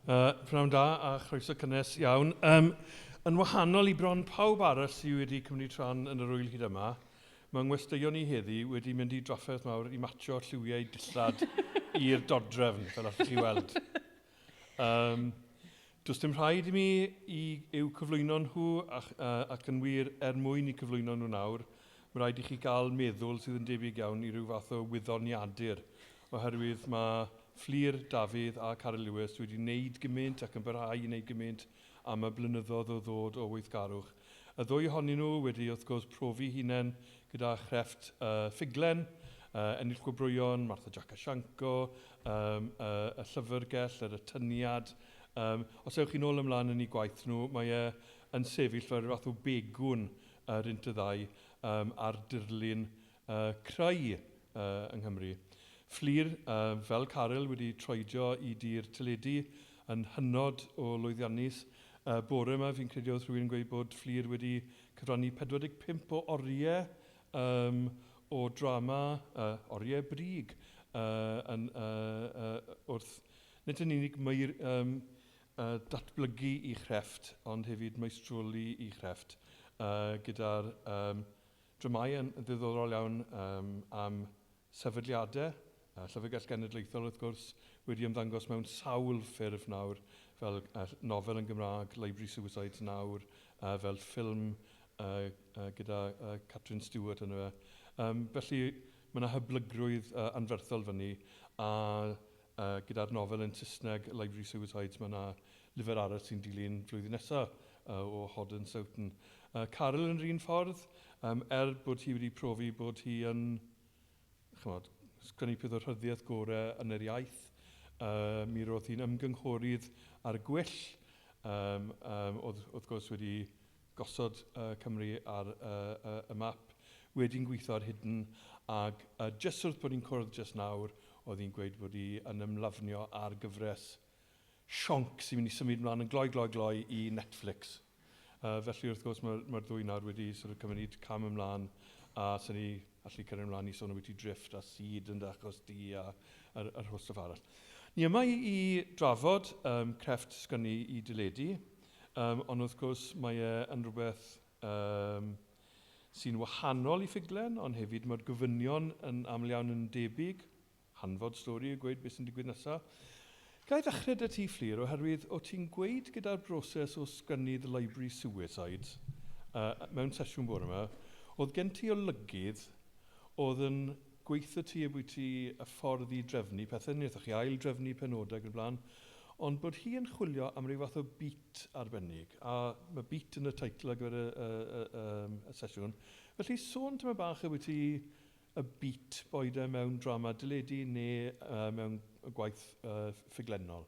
Pnawn da a chroeso cynnes iawn. Yn wahanol i bron pawb arall sydd wedi cymryd rhan yn yr wyl hyd yma, mae ngwesteion ni heddi wedi mynd i drafferth mawr i matio lliwiau dillad i'r dodrefn, fel allwch chi weld. Does dim rhaid i mi i'w cyflwyno nhw ac yn wir mwyn i cyflwyno nhw nawr, mae rhaid i chi gael meddwl sydd yn debyg iawn i ryw fath o wyddoniadur, oherwydd mae Fflur, Dafydd a Caryl wedi wneud gymaint ac yn barhau i wneud gymaint am y blynyddoedd o ddod o weithgarwch. Y ddwy ohonyn nhw wedi wrth gwrs profi hunain gyda chrefft ffuglen, ennill gwobrwyon, Martha Jack Asianco, y llyfrgell, yr atyniad. Os ewch chi nôl ymlaen yn ei gwaith nhw, mae yn sefyll fel fath o begwn yr unt y ddau ar dirlun creu yng Nghymru. Fflur, fel Caryl, wedi troedio i dir teledu yn hynod o lwyddiannus. Bore yma, fi'n credu oedd rhywun yn gweud bod Fflur wedi cyfrannu 45 o oriau o drama, oriau brig, wrth nid yn unig datblygu i chrefft, ond hefyd meistroli i chrefft, gyda'r dramau yn ddiddorol iawn am sefydliadau, Llyfrgell Genedlaethol wrth gwrs wedi ymddangos mewn sawl ffurf nawr, fel nofel yn Gymraeg, Library Suicides nawr, fel ffilm gyda Catrin Stewart yn fe. Felly mae yna hyblygrwydd anferthol fyny, a gyda'r nofel yn Saesneg, Library Suicides, mae yna lyfr arall sy'n dilyn flwyddyn nesaf o Hodden Soughton. Caryl yn yr un ffordd, bod hi wedi profi bod hi yn sgwennu peth o'r rhyddiaeth gorau yn yr iaith. Mi roedd hi'n ymgynghorydd ar Gwyl, wrth gwrs wedi gosod Cymru ar y map, wedi'n gweithio ar hydn, ac jyst wrth bod hi'n cwrdd jyst nawr, oedd hi'n gweud bod hi yn ymlafnio ar gyfres sionc sy'n mynd i symud ymlaen yn gloi i Netflix. Felly wrth gwrs mae'r ddwy nawr wedi cymryd cam ymlaen, a sy'n ni allu cyrraedd ymlaen i sôn am wedi drifft a syd yn achos di a'r holl stuff arall. Ni yma i drafod crefft sgynnu i dyledu, ond wrth gwrs mae yn rhywbeth sy'n wahanol i ffuglen, ond hefyd mae'r gofynion yn aml iawn yn debyg, hanfod stori, gweud beth sy'n digwydd nesaf. Gai ddechrau dy ti, Fflur, oherwydd o ti'n gweud gyda'r broses o sgynnu The Library Suicides mewn sesiwn bore yma, oedd gen ti olygydd oedd yn gweithio ti a bwyt ti y ffordd i drefnu pethau, wnaethoch chi ail drefnu penodau gyda'r blaen, ond bod hi yn chwilio am ryw fath o beat arbennig, a mae beat yn y teitl ar gyfer y sesiwn. Felly sôn tyma bach a bwyt ti y beat boedau mewn drama dyledu neu mewn gwaith ffuglenol?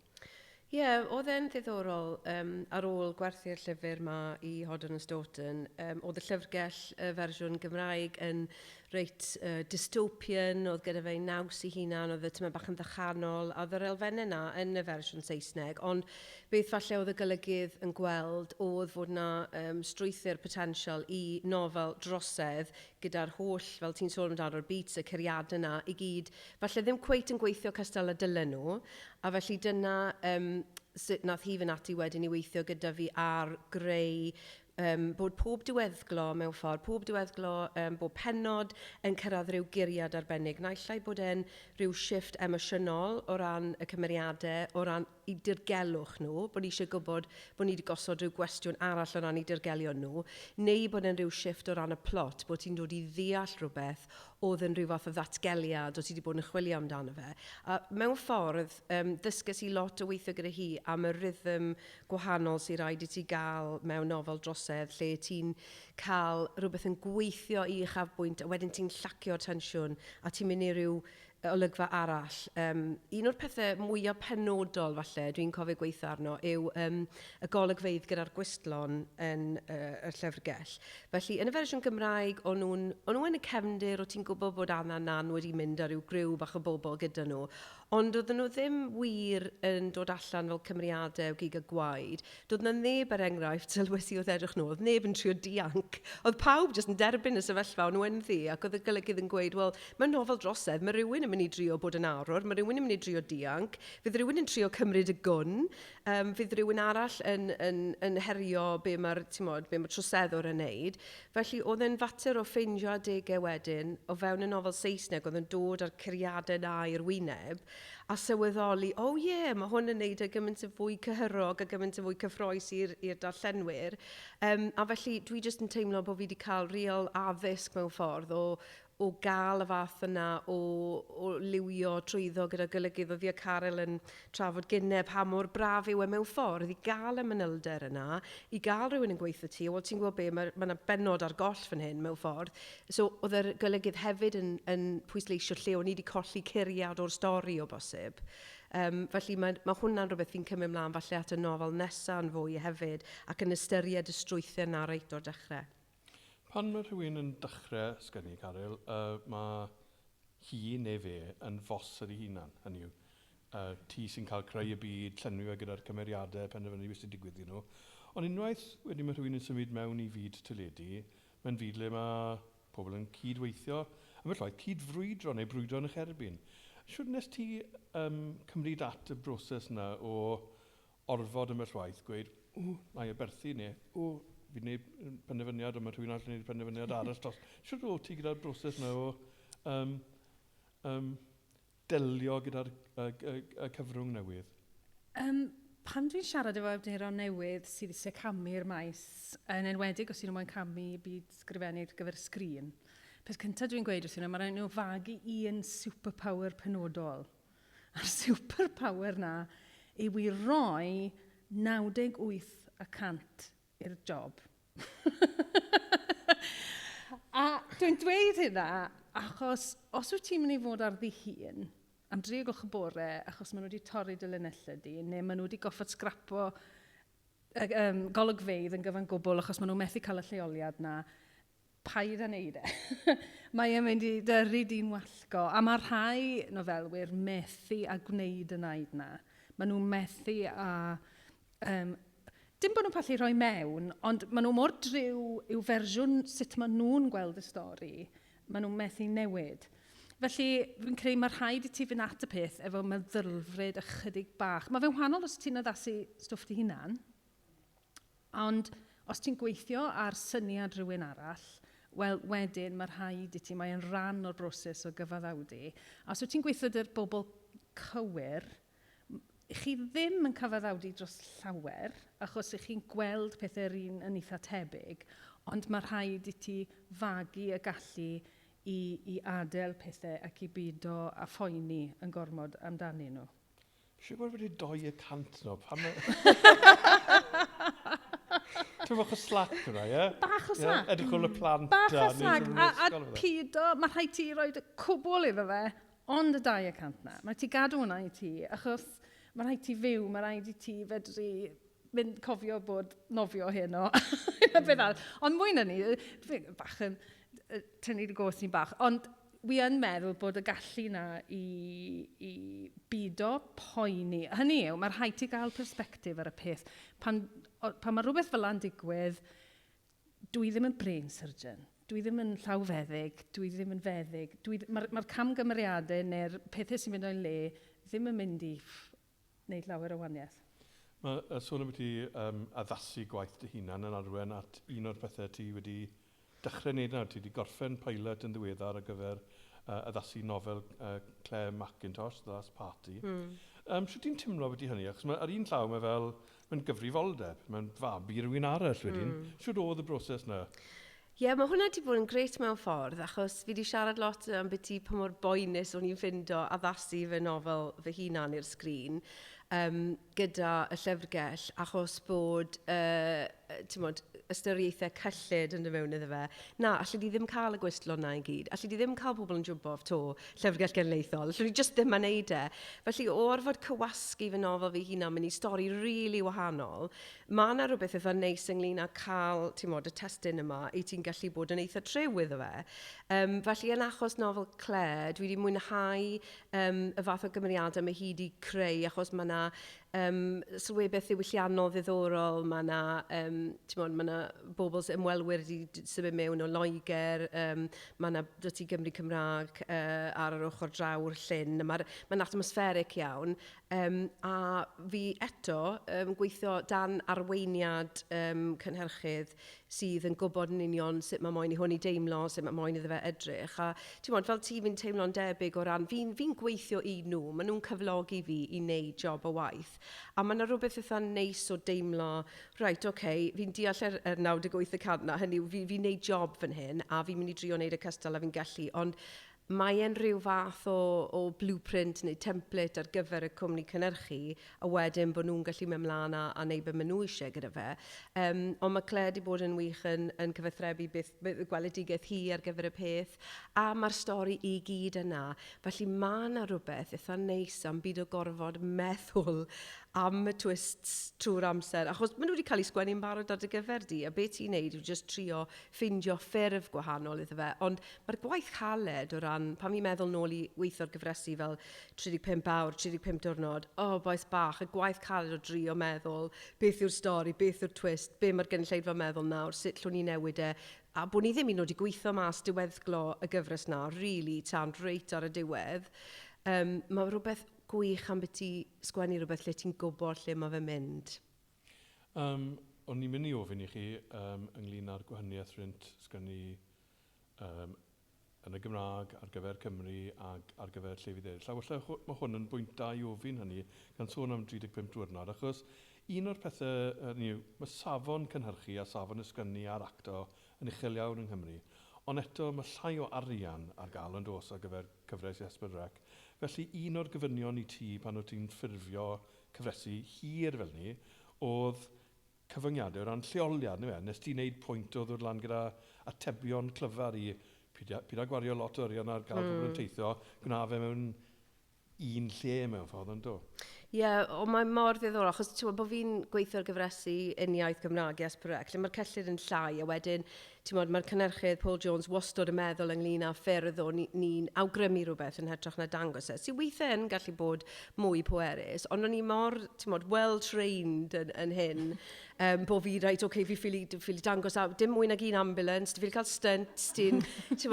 Ie, oedd e'n ddiddorol ar ôl gwerthu'r llyfr yma i Hodden Stoughton, oedd y llyfrgell y fersiwn Gymraeg yn reit dystopian, oedd gyda fe naws i hunan, oedd y tyma bach yn ddechanol, a oedd yr elfennau yna yn y fersiwn Saesneg, ond beth falle oedd y golygydd yn gweld oedd fod yna strwythur potensial i nofel drosedd gyda'r holl, fel ti'n sôn amdano'r beats, y curiadau yna i gyd, falle ddim cweit yn gweithio cystal a dylen nhw, a felly dyna sut nath hi fynd ati wedyn i weithio gyda fi ar greu bod pob diweddglo mewn ffordd, bob pennod yn cyrraedd rhyw guriad arbennig. Naillai bod e'n rhyw shift emosiynol o ran y cymeriadau, o ran i dirgelwch nhw, bod ni eisiau gwybod bod ni wedi gosod rhyw gwestiwn arall o ran i dirgelio nhw, neu bod e'n rhyw shift o ran y plot, bod ti'n dod i ddeall rhywbeth oedd yn rhyw fath o ddatgeliad o ti wedi bod yn chwilio amdano fe. A mewn ffordd, ddysges i lot o weithio gyda hi am y rhythm gwahanol sy'n rhaid i ti gael mewn nofel drosedd, lle ti'n cael rhywbeth yn gweithio i uchafbwynt, a wedyn ti'n llacio'r tensiwn, a ti'n mynd i ryw olygfa arall. Un o'r pethau mwyaf penodol, falle, dwi'n cofio gweithio arno, yw y golygfeydd gyda'r gwistlon yn y llyfrgell. Felly, yn y fersiwn Gymraeg, o'n nhw yn y cefndir, o ti'n gwybod bod Anna Nan wedi mynd ar ryw griw bach o bobl gyda nhw, ond oedden nhw ddim wir yn dod allan fel cymeriadau o gig y gwaed. Doedd na neb er enghraifft sylwesi oedd edrych nhw, oedd neb yn trio dianc. Oedd pawb jyst yn derbyn y sefyllfa o'n nhw yn ddi, ac oedd y golygydd yn gweud, wel, mae'n nofel drosedd, mae rhywun yn yn mynd i drio bod yn arwr, mae rhywun yn mynd i drio dianc, fydd rhywun yn trio cymryd y gwn, fydd rhywun arall yn herio be mae'r troseddwr yn neud. Felly oedd e'n fater o ffeindio adegau wedyn o fewn y nofel Saesneg oedd yn dod â'r curiadau na i'r wyneb a sylweddoli, mae hwn yn neud y gymaint yn fwy cyhyrog a gymaint yn fwy cyffroes i'r darllenwyr. A felly dwi jyst yn teimlo bod fi wedi cael real addysg mewn ffordd o gael y fath yna o liwio trwyddo gyda golygydd o fi a Caryl yn trafod gynnau pa mor braf yw e mewn ffordd i gael y manylder yna, i gael rhywun yn gweithio ti, wel ti'n gwybod be, mae yna benod ar goll fan hyn mewn ffordd. So oedd yr golygydd hefyd yn pwysleisio lle o'n i wedi colli curiad o'r stori o bosib. Felly mae hwnna'n rhywbeth fi'n cymryd mlaen falle at y nofel nesaf yn fwy hefyd ac yn ystyried y strwythau yna reit o'r dechrau. Pan mae rhywun yn dechrau sgwennu, Caryl, mae hi neu fe yn fos ar ei hunan. Hynny yw, ti sy'n cael creu y byd, llenwi gyda'r cymeriadau, penderfynu beth sy'n digwydd i nhw. Ond unwaith wedi mae rhywun yn symud mewn i fyd teledu, mae'n fyd le mae pobl yn cydweithio, a mae'n llai cydfrwydro neu brwydro yn eich erbyn. Siwr nes ti cymryd at y broses yna o orfod am y rhaid, gweud, mae e berthu neu, fi'n gwneud penderfyniad, ond mae rhywun arall yn gwneud penderfyniad arall. Siwr o ti gyda'r broses yna o delio gyda'r cyfrwng newydd? Pan dwi'n siarad efo awduron newydd sydd eisiau camu'r maes, yn enwedig os ydyn nhw'n camu byd sgrifennu ar gyfer sgrin, peth cyntaf dwi'n gweud wrthyn nhw, mae rhaid nhw fagu un superpower penodol. A'r superpower na yw i roi 98% i'r job. A dwi'n dweud hynna achos os wyt ti'n mynd i fod ar ddi hun am 3:00 y bore achos maen nhw wedi torri dy linellau di neu maen nhw wedi goffod scrapo golygfeydd yn gyfan gwbl achos maen nhw methu cael y lleoliad na, paid â neud e. Mae e'n mynd i dyrru di'n wallgo a mae rhai nofelwyr methu a gwneud y naid na. Maen nhw'n methu a dim bod nhw'n pallu rhoi mewn, ond maen nhw mor driw i'w fersiwn sut maen nhw'n gweld y stori, maen nhw'n methu newid. Felly, fi'n creu mae rhaid i ti fynd at y peth efo meddylfryd ychydig bach. Mae fe'n wahanol os ti'n addasu stwff di hunan, ond os ti'n gweithio ar syniad rhywun arall, wel, wedyn mae rhaid i ti, mae'n rhan o'r broses o gyfaddawdi. A os wyt ti'n gweithio dy'r bobl cywir, chi ddim yn cyfaddawdi dros llawer, achos ych chi'n gweld pethau'r un yn eitha tebyg, ond mae rhaid i ti fagu y gallu i adael pethau ac i bydo a phoeni yn gormod amdani nhw. Siw gwybod wedi 2% nhw. Ti'n bach o slack yna, ie? Bach o slack. Edrych o'n y plant. Bach o slack. A pido, mae rhaid ti roi cwbl iddo fe, ond y 2% na. Mae rhaid ti gadw hwnna i ti, achos mae rhaid ti fyw, mae rhaid i ti fedru mynd cofio bod nofio hyn o. Ond mwy na ni, bach yn tynnu dy gos ni'n bach, ond wi yn meddwl bod y gallu na i bydo poeni. Hynny yw, mae rhaid ti gael perspektif ar y peth. Pan mae rhywbeth fel yna'n digwydd, dwi ddim yn brain surgeon. Dwi ddim yn llawfeddyg, dwi ddim yn feddyg. Mae'r camgymeriadau neu'r pethau sy'n mynd o'i le ddim yn mynd i wneud lawer o waniaeth. Mae sôn am ti addasu gwaith dy hunan yn arwen at un o'r pethau ti wedi dechrau wneud nawr. Ti wedi gorffen pilot yn ddiweddar ar gyfer addasu nofel Claire Mackintosh, The Last Party. Sut ti'n timlo wedi hynny? Achos ar un llaw mae fel, mae'n gyfrifoldeb, mae'n fabu rhywun arall wedyn. Sut oedd y broses yna? Ie, mae hwnna wedi bod yn greit mewn ffordd, achos fi wedi siarad lot am beth i pa mor boenus o'n i'n ffindo addasu fy nofel fy hunan i'r sgrin gyda y llyfrgell, achos bod ystyriaethau cyllid yn mewn iddo fe. Na, allai di ddim cael y gwistlon na i gyd. Allai di ddim cael pobl yn jwmbo to llyfrgell genedlaethol. Allai di just ddim yn neud e. Felly, o orfod cywasgu fy nofel fy hunan mynd i stori really wahanol, mae yna rhywbeth eitha neis ynglyn â cael y testyn yma i ti'n gallu bod yn eitha trew iddo fe. Felly, yn achos nofel Claire, dwi wedi mwynhau y fath o gymeriadau mae hi wedi creu, achos mae yna sylwebeth ddiwylliannol ddiddorol, mae yna bobl ymwelwyr wedi symud mewn o Loegr, mae yna doti Gymru Cymraeg ar yr ochr draw'r llyn, mae'n atmosferic iawn. A fi eto gweithio dan arweiniad cynhyrchydd sydd yn gwybod yn union sut mae moyn i hwn i deimlo, sut mae moyn iddo fe edrych. A fel ti fi'n teimlo'n debyg o ran, fi'n gweithio i nhw, maen nhw'n cyflogi fi i wneud job o waith. A mae yna rhywbeth eitha neis o deimlo, reit, fi'n deall yr 98% na, hynny yw, fi'n wneud job fan hyn, a fi'n mynd i drio wneud y cystal a fi'n gallu, ond mae e'n rhyw fath o blueprint neu template ar gyfer y cwmni cynhyrchu, a wedyn bod nhw'n gallu mynd mlaen a wneud beth maen nhw eisiau gyda fe. Ond mae Claire wedi bod yn wych yn cyfathrebu beth gweledigaeth hi ar gyfer y peth, a mae'r stori i gyd yna. Felly mae yna rhywbeth eitha neis am byd o gorfod meddwl am y twists trwy'r amser. Achos maen nhw wedi cael eu sgwennu'n barod ar dy gyfer di, a beth ti'n neud yw just trio ffindio ffurf gwahanol iddo fe. Ond mae'r gwaith caled o ran, pan fi'n meddwl nôl i weithio'r gyfresu fel 35 awr, 35 diwrnod, boes bach, y gwaith caled o drio meddwl beth yw'r stori, beth yw'r twist, be mae'r gynulleidfa meddwl nawr, sut llwn ni newid e, a bod ni ddim un wedi gweithio mas diweddglo y gyfres na, really, tan reit ar y diwedd. Mae rhywbeth gwych am beth ti sgwennu rhywbeth lle ti'n gwybod lle mae fe mynd. O'n i'n mynd i ofyn i chi ynglyn â'r gwahaniaeth rhynt sgwennu yn y Gymraeg ar gyfer Cymru ac ar gyfer llefydd eraill. A wella mae hwn yn bwynt da i ofyn hynny gan sôn am 35 diwrnod, achos un o'r pethau mae safon cynhyrchu a safon ysgwennu a'r acto yn uchel iawn yng Nghymru. Ond eto mae llai o arian ar gael yn dos ar gyfer cyfres Esbyrrec. Felly un o'r gyfynion i ti pan o ti'n ffurfio cyfresu hir fel ni, oedd cyfyngiadau o ran lleoliad. Nes ti wneud pwynt o ddod lan gyda atebion clyfar i pyd a gwario lot o arian ar gael pobl yn teithio, gwna fe mewn un lle mewn ffordd yn do. Ie, ond mae mor ddiddorol, achos bod fi'n gweithio'r gyfresu uniaith Gymraeg i Esbyrrec, lle mae'r cellir yn llai, a wedyn mae'r cynnyrchydd Paul Jones wastod yn meddwl ynglyn â ffyrdd o ni'n awgrymu rhywbeth yn hytrach na dangos e. Sy'n weithio yn gallu bod mwy pwerus, ond o'n i mor well-trained yn hyn, bod fi reit, fi ffili dangos dim mwy nag un ambulance, ffili cael stunts,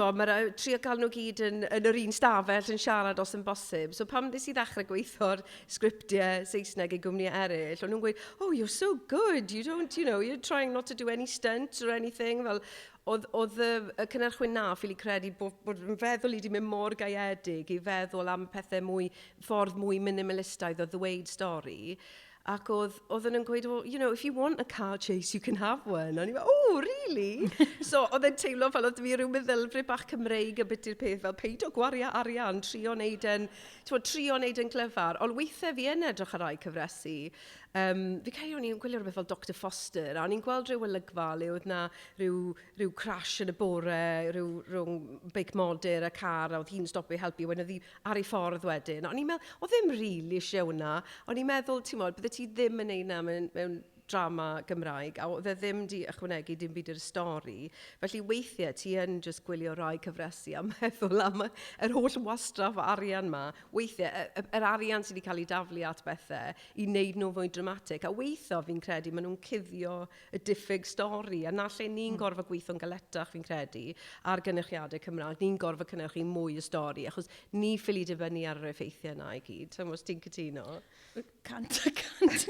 mae'r trio cael nhw gyd yn yr un stafell yn siarad os yn bosib. So pam nes i ddechrau gweithio'r scriptiau Saesneg i gwmnïau eraill, o'n nhw'n gweud, you're so good, you're trying not to do any stunts or anything, fel, oedd y cynnyrchwyn na ffili credu bod yn feddwl i wedi mynd mor gaeedig i feddwl am pethau ffordd mwy minimalistaidd o ddweud stori. Ac oedd yn gweud, if you want a car chase, you can have one. A ni fe, really? So oedd yn teimlo fel oedd fi rhyw meddylfryd bach Cymreig y bit i'r peth fel peidio gwario arian, trio wneud yn clyfar. Ond weithiau fi yn edrych ar rai cyfresu. Fi cael o'n i'n gwylio rhywbeth fel Dr Foster, a ni'n gweld rhyw olygfa le oedd na rhyw crash yn y bore, rhwng beic modur a car, a oedd hi'n stopio helpu, wedyn oedd hi ar ei ffordd wedyn. O'n i'n meddwl, oedd ddim rili eisiau hwnna, o'n i'n meddwl, bydde ti ddim yn neud na mewn drama Gymraeg, a oedd e ddim di ychwanegu dim byd i'r stori. Felly weithiau ti yn just gwylio rai cyfresu a meddwl am yr holl wastraff arian ma. Weithiau, yr arian sydd wedi cael ei daflu at bethau i wneud nhw fwy dramatig. A weithio fi'n credu maen nhw'n cuddio y diffyg stori. A na lle ni'n gorfod gweithio'n galetach fi'n credu ar gynnychiadau Cymraeg. Ni'n gorfod cynhyrchu mwy o stori. Achos ni ffili dibynnu ar yr effeithiau yna i gyd. So, os ti'n cytuno? Cant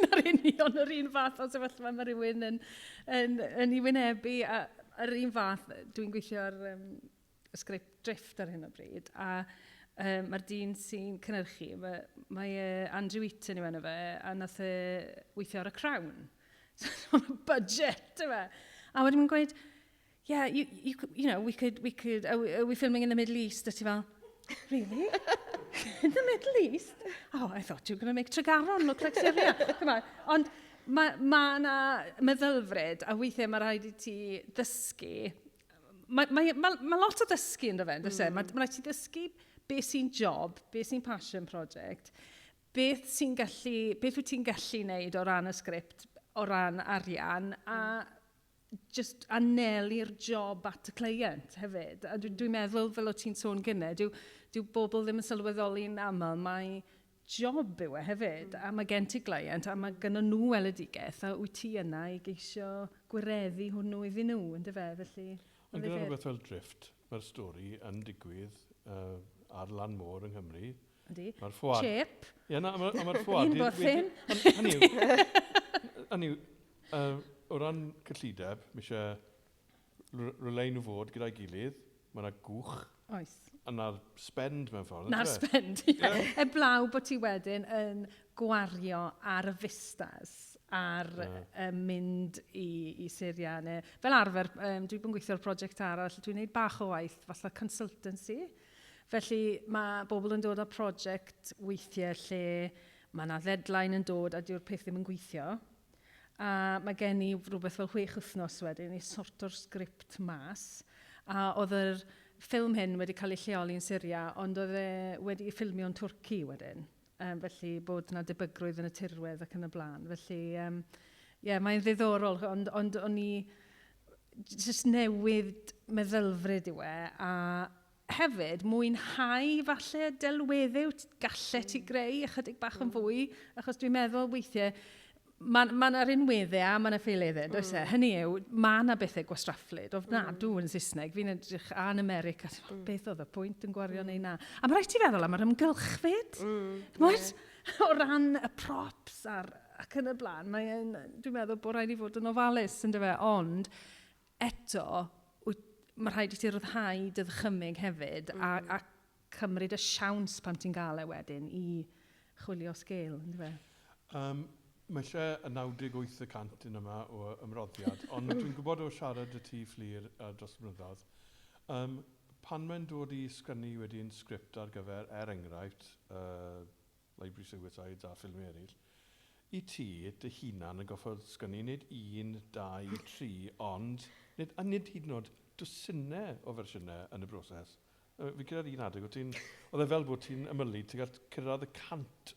na'r union yr un fath o sefyllfa mae rhywun yn ei wynebu. Yr un fath, dwi'n gweithio ar sgript drift ar hyn o bryd, a mae'r dyn sy'n cynhyrchu, mae Andrew Eaton yw enw fe, a nath weithio ar y Crown. So, budget, yw e. A wedyn mae'n gweud, yeah, are we filming in the Middle East? A ti fel, really? In the Middle East? Oh, I thought you were going to make Tregaron look like Syria. Come on. Ond mae yna meddylfryd, a weithiau mae rhaid i ti ddysgu. Mae lot o ddysgu yn dyfend, mae rhaid ti ddysgu beth sy'n job, beth sy'n passion project, beth wyt ti'n gallu wneud o ran y sgript, o ran arian, a just anelu'r job at y client hefyd. A dwi'n meddwl, fel o ti'n sôn gynnau, dyw bobl ddim yn sylweddoli'n aml, mae job yw e hefyd, a mae gen ti client, a mae gen nhw weledigaeth, a wyt ti yna i geisio gwireddu hwnnw iddyn nhw, ynddo fe, felly... Ond gyda rhywbeth fel drift, mae'r stori yn digwydd ar lan môr yng Nghymru. Yndi? Mae'r ffwad... Chip? Ie, na, mae'r ffwad... Un bothyn? Hynny yw, o ran cyllideb, mae eisiau rhywlein o fod gyda'i gilydd, mae yna gwch. Oes. A na'r spend mewn ffordd. Na'r spend, ie. Eblaw bod ti wedyn yn gwario ar y vistas, ar mynd i Syria. Fel arfer, dwi bod yn gweithio ar prosiect arall, dwi'n gwneud bach o waith, fatha consultancy. Felly mae bobl yn dod â prosiect weithiau lle mae yna deadline yn dod a diw'r peth ddim yn gweithio. A mae gen i rhywbeth fel 6 wythnos wedyn i sorto'r sgript mas. A oedd yr ffilm hyn wedi cael ei lleoli yn Syria, ond oedd e wedi ffilmio'n Twrci wedyn. Felly bod yna debygrwydd yn y tirwedd ac yn y blaen. Felly, mae'n ddiddorol, ond o'n i jyst newid meddylfryd yw e, a hefyd mwynhau falle delweddau gallu ti greu ychydig bach yn fwy, achos dwi'n meddwl weithiau, mae yna rinweddau a mae yna ffeileddau, does e? Hynny yw, mae yna bethau gwastrafflyd, ofnadw yn Saesneg, fi'n edrych a'n America, beth oedd y pwynt yn gwario neu na. A mae rhaid ti feddwl am yr ymgylchfyd, o ran y props ac yn y blaen, dwi'n meddwl bod rhaid i fod yn ofalus, yn dyfa, ond eto, mae rhaid i ti ryddhau dy ddychymyg hefyd, a cymryd y siawns pan ti'n gael e wedyn i chwilio sgil, yn dyfa. Mae eisiau y 98% yn yma o ymroddiad, ond dwi'n gwybod o siarad y ti Fflur dros y blynyddoedd. Pan mae'n dod i sgwennu wedi'n sgript ar gyfer, enghraifft, Library Suicides a ffilmau eraill, i ti, dy hunan yn goffod sgwennu nid 1, 2, 3, ond nid hyd yn oed dwsinau o fersiynau yn y broses. Fi gyda'r un adeg, oedd e fel bod ti'n ymylu, ti'n cael cyrraedd y cant.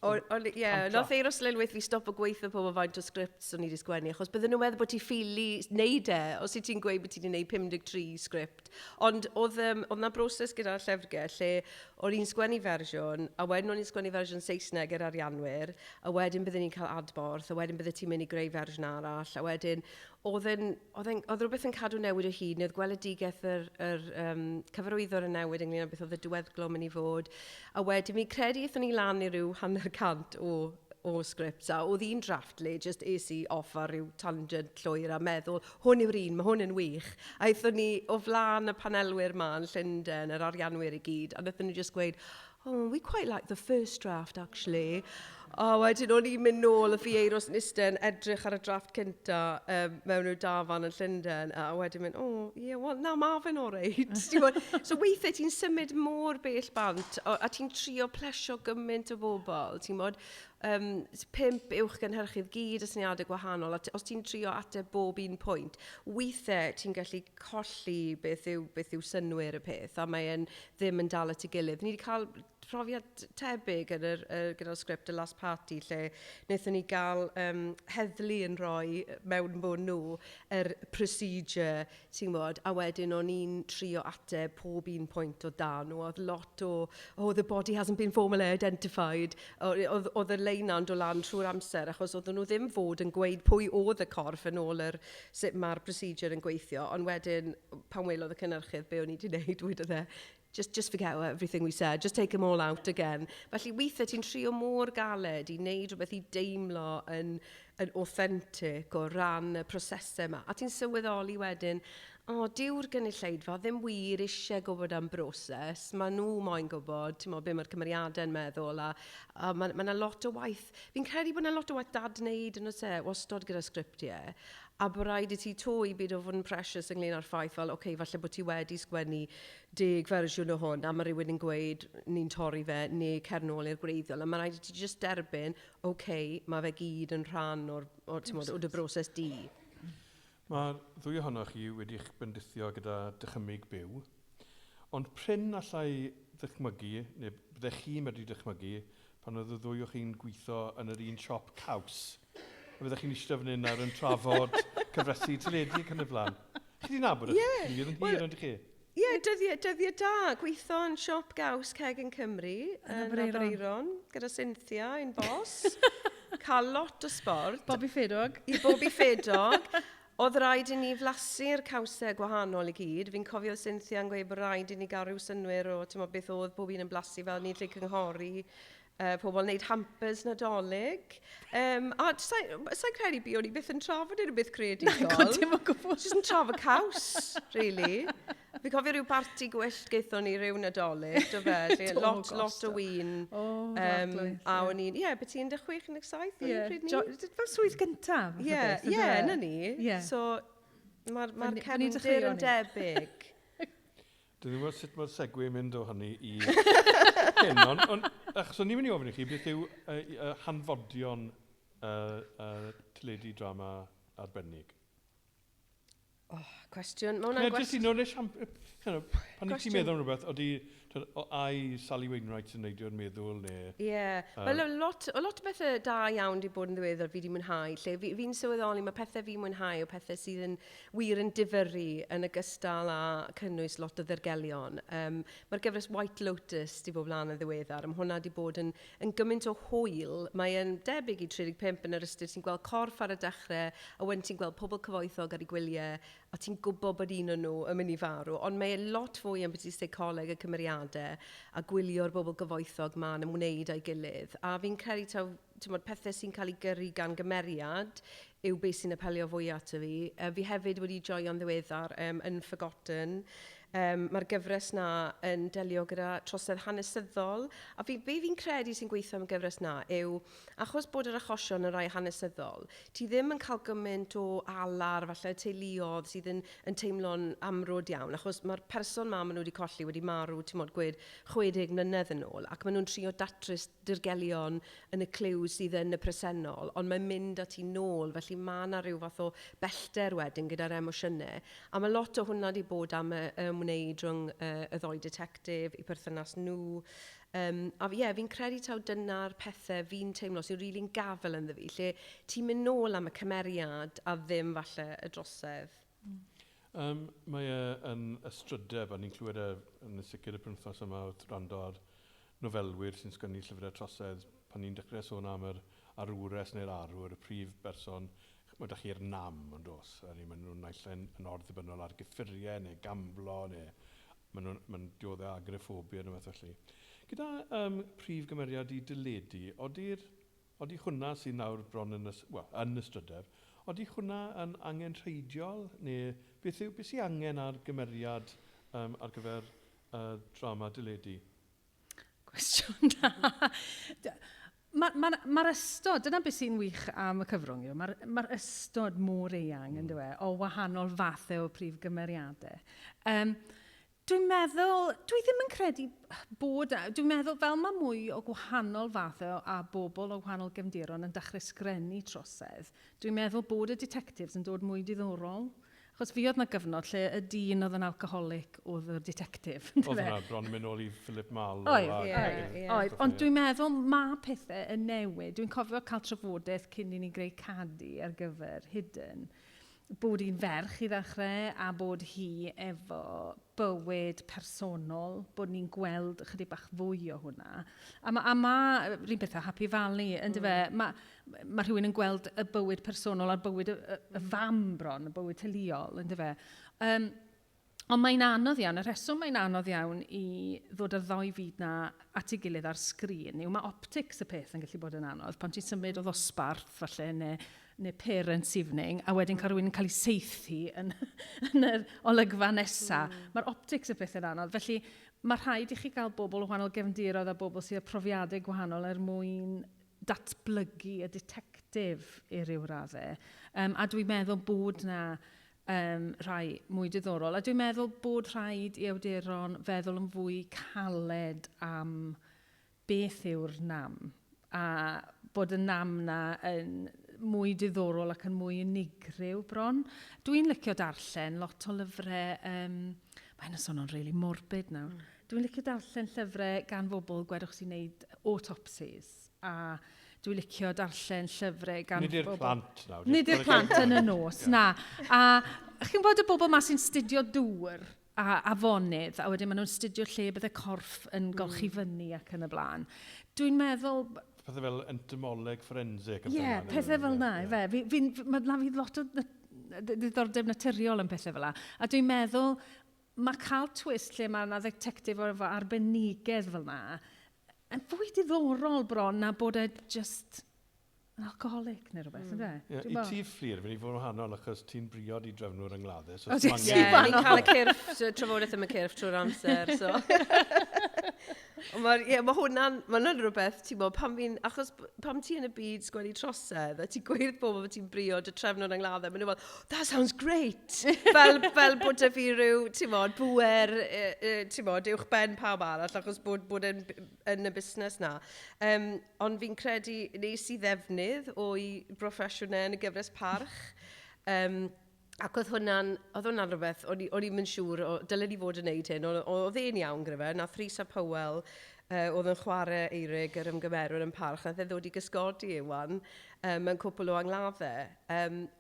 Ie, nath eir os lynwyth fi stop o gweithio pobl faint o scripts o'n i wedi sgwennu, achos bydden nhw'n meddwl bod ti'n ffili neud e, os i ti'n gweud bod ti'n gwneud 53 script. Ond oedd na broses gyda'r llyfrgell lle o'n i'n sgwennu fersiwn, a wedyn o'n i'n sgwennu fersiwn Saesneg yr arianwyr, a wedyn byddwn ni'n cael adborth, a wedyn byddai ti'n mynd i greu fersiwn arall, a wedyn oedd rhywbeth yn cadw newid o hyd, oedd gweledigaeth yr cyfarwyddwr yn newid ynglyn â beth oedd y diweddglo mynd i fod. A wedyn, mi credu eithon ni lan i ryw 100% o scripts, a oedd un draft le, just es i off ar ryw tangent llwyr a meddwl, hwn yw'r un, mae hwn yn wych. A eithon ni o flan y panelwyr ma yn Llundain, yr arianwyr i gyd, a eithon ni just gweud, oh, we quite like the first draft, actually. A wedyn o'n i'n mynd nôl y fi eiros yn isten edrych ar y drafft cynta mewn i'w dafan yn Llundain, a wedyn mynd, na, mae fe'n oreit. So weithiau ti'n symud mor bell bant, a ti'n trio plesio gymaint o bobl, ti'n modd, 5 uwch gynhyrchydd gyd y syniadau gwahanol, a os ti'n trio ateb bob un pwynt, weithiau ti'n gallu colli beth yw synwyr y peth, a mae'n ddim yn dal at ei gilydd. Ni wedi cael profiad tebyg gyda'r sgript y Last Party, lle wnaethon ni gael heddlu yn rhoi mewn bod nhw procedure, ti'n gwybod, a wedyn o'n i'n trio ateb pob un pwynt o dan nhw. Oedd lot o the body hasn't been formally identified, oedd y leina'n dod lan trwy'r amser, achos oedd nhw ddim fod yn gweud pwy oedd y corff yn ôl sut mae'r procedure yn gweithio, ond wedyn, pan welodd y cynnyrchydd be o'n i wedi gwneud, wedodd e, just forget everything we said, just take them all out again. Felly weithiau ti'n trio mor galed i wneud rhywbeth i deimlo yn authentic o ran y prosesau yma. A ti'n sylweddoli wedyn, dyw'r gynulleidfa ddim wir eisiau gwybod am broses. Mae nhw moyn gwybod, ti'n meddwl, be mae'r cymeriadau yn meddwl, a mae yna lot o waith. Fi'n credu bod yna lot o waith dad wneud yn oes wastod gyda sgriptiau. A bod rhaid i ti toi byd o fod yn precious ynglyn â'r ffaith fel, falle bod ti wedi sgwennu 10 fersiwn o hwn, a mae rhywun yn gweud ni'n torri fe, neu cernol i'r gwreiddiol, a mae rhaid i ti just derbyn, mae fe gyd yn rhan o dy broses di. Mae'r ddwy ohonoch chi wedi'ch bendithio gyda dychymyg byw, ond pryn allai ddychmygu, neu byddech chi medru dychmygu, pan oedd y ddwy o chi'n gweithio yn yr un siop caws. A byddech chi'n eistedd fan hyn yn trafod cyfresu teledu yn y blaen. Chi wedi nabod chi? Fydd yn hir ond i chi? dyddiau da. Gweithio yn siop gaws Ceg yn Cymru, yn Abreiron, gyda Cynthia, un bos. Cael lot o sport. Bobi Ffedog. I Bobi Ffedog. Oedd rhaid i ni flasu'r cawsau gwahanol i gyd. Fi'n cofio Cynthia yn gweud bod rhaid i ni gael rhyw synwyr o beth oedd bob un yn blasu fel ni'n lle cynghori. Pobl wneud hampers nadolig. A sa'n credu bi o'n i byth yn trafod yn byth creadigol. Dim yn gwybod. Just yn trafod caws, really. Fi'n cofio rhyw parti gwyllt geithon ni rhyw nadolig, do fe? lot o wyn. A o'n i'n, beth ti'n 16-17? Fel swydd gyntaf. Yna ni. So, mae'r cefndir yn debyg. Dwi'n ddim sut mae'r segwe mynd o hynny i hyn, ond achos o'n i'n mynd i ofyn i chi, beth yw hanfodion teledu drama arbennig? Cwestiwn, mae hwnna'n gwestiwn. Pan i ti'n meddwl am rhywbeth, ai Sally Wainwright yn neud o'r meddwl, neu... Wel, lot o bethau da iawn wedi bod yn ddiweddar fi wedi mwynhau. Fi'n sylweddoli, mae pethau fi'n mwynhau o pethau sydd yn wir yn difyru yn ogystal â cynnwys lot o ddirgelion. Mae'r gyfres White Lotus wedi bod lan yn ddiweddar. Mae hwnna wedi bod yn gymaint o hwyl. Mae'n debyg i 35 yn yr ystyr. Ti'n gweld corff ar y dechrau, a wedyn ti'n gweld pobl cyfoethog ar ei gwyliau, a ti'n gwybod bod un o'n nhw yn mynd i farw. Ond mae lot fwy am beth i seicoleg y cymeriadau a gwylio'r bobl gyfoethog ma'n ymwneud â'i gilydd. A fi'n credu pethau sy'n cael ei gyrru gan gymeriad yw beth sy'n apelio fwy ato fi. Fi hefyd wedi joio'n ddiweddar yn Forgotten. Mae'r gyfres na yn delio gyda trosedd hanesyddol. A fi'n credu sy'n gweithio am y gyfres na yw, achos bod yr achosion yn rai hanesyddol, ti ddim yn cael gymaint o alar, falle teuluodd sydd yn teimlo'n amrwd iawn, achos mae'r person ma maen nhw wedi colli wedi marw, ti'n modd gweud, 60 mlynedd yn ôl, ac maen nhw'n trio datrys dirgelion yn y cliw sydd yn y presennol, ond mae'n mynd ati nôl, felly mae yna rhyw fath o bellter wedyn gyda'r emosiynau. A mae lot o hwnna wedi bod am ymwneud rhwng y ddoi detectif, i perthynas nhw. Fi'n credu dyna'r pethau fi'n teimlo sy'n rili'n gafel ynddo fi, lle ti'n mynd nôl am y cymeriad a ddim falle y drosedd. Mae yn ystrydeb, a ni'n clywed yn y sicr y penwythnos yma wrth rando ar nofelwyr sy'n sgwennu llyfrau trosedd, pan ni'n dechrau sôn am yr arwres neu'r arwr, y prif berson, mae ydych chi'r nam yn dos. Maen nhw'n naill yn orddibynnol ar gyffuriau neu gamblo, neu maen dioddau agrophobia neu fath felly. Gyda prif gymeriad i dyledu, odi hwnna sy'n nawr bron yn ystrydeb, odi hwnna yn angen rheidiol, neu beth sy'n angen ar gymeriad ar gyfer drama dyledu? Cwestiwn da. Mae'r ystod, dyna beth sy'n wych am y cyfrwng, mae'r ystod mor eang yn dweud, o wahanol fathau o prif gymeriadau. Dwi'n ddim yn credu dwi'n meddwl fel mae mwy o gwahanol fathau a bobl o gwahanol gefndiron yn dechrau sgrennu trosedd, dwi'n meddwl bod y detectives yn dod mwy diddorol. Achos fi oedd na gyfnod lle y dyn oedd yn alcoholic oedd y detectif. Oedd yna bron yn mynd ôl i Philip Mal. Oedd, ond dwi'n meddwl mae pethau yn newid. Dwi'n cofio cael trafodaeth cyn i ni greu cadi ar gyfer Hidden. Bod hi'n ferch i ddechrau a bod hi efo bywyd personol, bod ni'n gweld chydig bach fwy o hwnna. A mae rhywun bethau Happy Valley, ynddo fe, mae rhywun yn gweld y bywyd personol a'r bywyd y fam bron, y bywyd teuluol, ynddo fe. Ond mae'n anodd iawn, y rheswm mae'n anodd iawn i ddod y ddoi fyd na at ei gilydd ar sgrin. Mae optics y peth yn gallu bod yn anodd, pan ti'n symud o ddosbarth falle, neu parents evening, a wedyn cael rhywun yn cael ei seithi yn yr olygfa nesaf. Mae'r optics y peth yn anodd. Felly mae rhaid i chi gael bobl o wahanol gefndiroedd a bobl sydd â profiadau gwahanol mwyn datblygu y detectif i ryw raddau. A dwi'n meddwl bod na rhai mwy diddorol. A dwi'n meddwl bod rhaid i awduron feddwl yn fwy caled am beth yw'r nam. A bod y nam na yn mwy diddorol ac yn mwy unigryw bron. Dwi'n licio darllen lot o lyfrau, mae'n sôn o'n really morbid nawr. Dwi'n licio darllen llyfrau gan bobl gwedwch sy'n gwneud autopsies. A dwi'n licio darllen llyfrau gan bobl... Nid i'r plant nawr. Nid i'r plant yn y nos, na. A chi'n bod y bobl ma sy'n studio dŵr a afonydd, a wedyn maen nhw'n studio lle bydd y corff yn golchi fyny ac yn y blaen. Dwi'n meddwl... Pethau fel entomoleg forensig. Ie, pethau fel na, fe. Mae na fi lot o ddiddordeb naturiol yn pethau fel na. A dwi'n meddwl, mae cael twist lle mae yna ddetectif o arbenigedd fel na, yn fwy diddorol bron na bod e just... yn alcoholic neu rhywbeth, ynddo? I ti Fflur, fydd i fod yn wahanol achos ti'n briod i drefnwyr yngladdau. Ni'n cael y cyrff, trafodaeth am y cyrff trwy'r amser. Mae hwnna'n rhywbeth, ti'n bod, achos pam ti yn y byd sgwennu trosedd, a ti'n gweud bobl bod ti'n briod y trefnwyr yngladdau, maen nhw'n fel, that sounds great! fel bod y fi rhyw, ti'n bod, bwer, ti'n bod, uwch ben pawb arall, achos bod yn y busnes na. Ond fi'n credu, nes i ddefnydd o'i broffesiynau yn y gyfres parch. Ac oedd hwnna'n rhywbeth, o'n i'n mynd siŵr, dylen ni fod yn neud hyn, oedd e'n iawn gyda fe, nath Rhys a Powell oedd yn chwarae eirig yr ymgymerwyr yn parch, nath e ddod i gysgodi Iwan mewn cwpl o angladdau.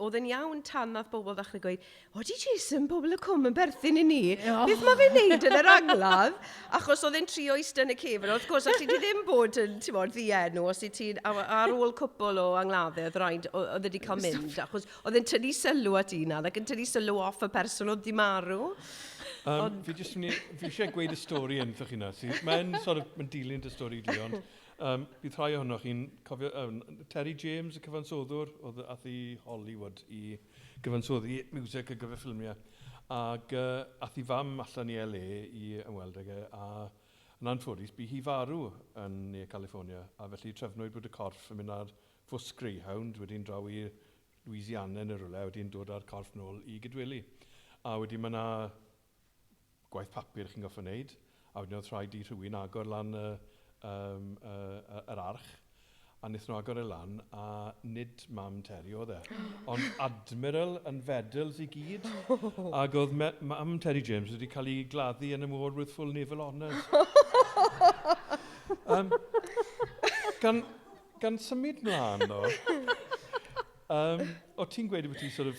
Oedd yn iawn tan nath bobl ddechrau gweud, o di Jason, bobl y cwm yn berthyn i ni? Beth mae fe'n neud yn yr angladd? Achos oedd e'n trio eistedd yn y cefn, wrth gwrs, os ti ddim bod yn ddienw, os ti'n ar ôl cwpl o angladdau, oedd wedi cael mynd, achos oedd e'n tynnu sylw at un, ac yn tynnu sylw off y person oedd di marw. Fi eisiau gweud y stori yn ddech chi'na. Mae'n dilyn y stori di, ond bydd rhai ohonoch chi'n cofio Terry James, y cyfansoddwr, oedd ath i Hollywood i gyfansoddi music a gyfer ffilmiau. Ac ath i fam allan i LA i ymweld ag a yn anffodus bu hi farw yn California, a felly trefnwyd bod y corff yn mynd ar fws Greyhound, wedi'n draw i Louisiana yn y rwle, wedi'n dod â'r corff nôl i Gydweli. A wedyn mae yna gwaith papur chi'n goffa wneud, a wedyn oedd rhaid i rhywun agor lan yr arch, a wnaethon nhw agor e lan, a nid mam Terry oedd e, ond Admiral yn fedals i gyd, ac oedd mam Terry James wedi cael ei gladdu yn y môr with full naval honours. Gan symud mlaen o, o ti'n gweud bod ti'n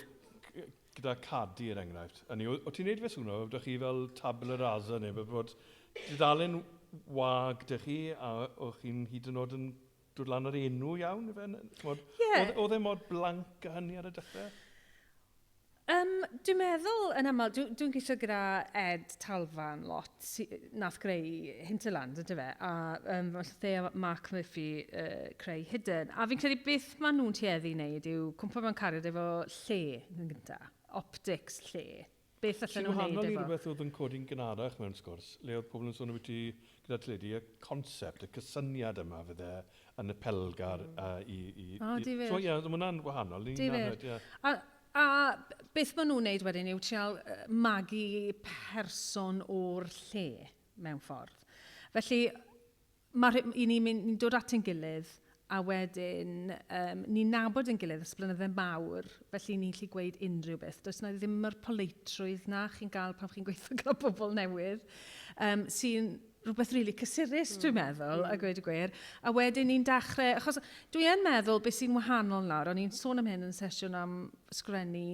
gyda cadi yr enghraifft. O ti'n neud fe sŵno, ydych chi fel tabla rasa neu bod dudalen wag dych chi a o'ch chi'n hyd yn oed yn dod lan ar enw iawn? Oedd e mod blanc a hynny ar y dechrau? Dwi'n meddwl, yn aml, dwi'n gweithio gyda Ed Talfan lot, nath greu Hinterland, ydy fe, a lle Mark Murphy creu Hidden. A fi'n credu beth maen nhw'n tueddu i wneud yw cwmpa mewn cariad efo lle yn gyntaf. Optics lle. Beth allan nhw'n neud efo? Sy'n wahanol i rhywbeth oedd yn codi'n gynharach mewn sgwrs, le oedd pobl yn sôn o beth i gyda tledu, y concept, y cysyniad yma fydde yn y pelgar i... O, difyr. So, ie, mae hwnna'n wahanol. Difyr. A beth maen nhw'n neud wedyn yw trial magu person o'r lle mewn ffordd. Felly, ni'n dod at ein gilydd, a wedyn ni'n nabod ein gilydd ys blynydde mawr, felly ni'n gallu gweud unrhyw beth. Does na ddim yr poleitrwydd na chi'n gael pan chi'n gweithio gyda pobl newydd, sy'n rhywbeth rili cysurus, dwi'n meddwl, a gweud y gwir. A wedyn ni'n dechrau, achos dwi'n meddwl beth sy'n wahanol nawr, o'n i'n sôn am hyn yn sesiwn am sgrennu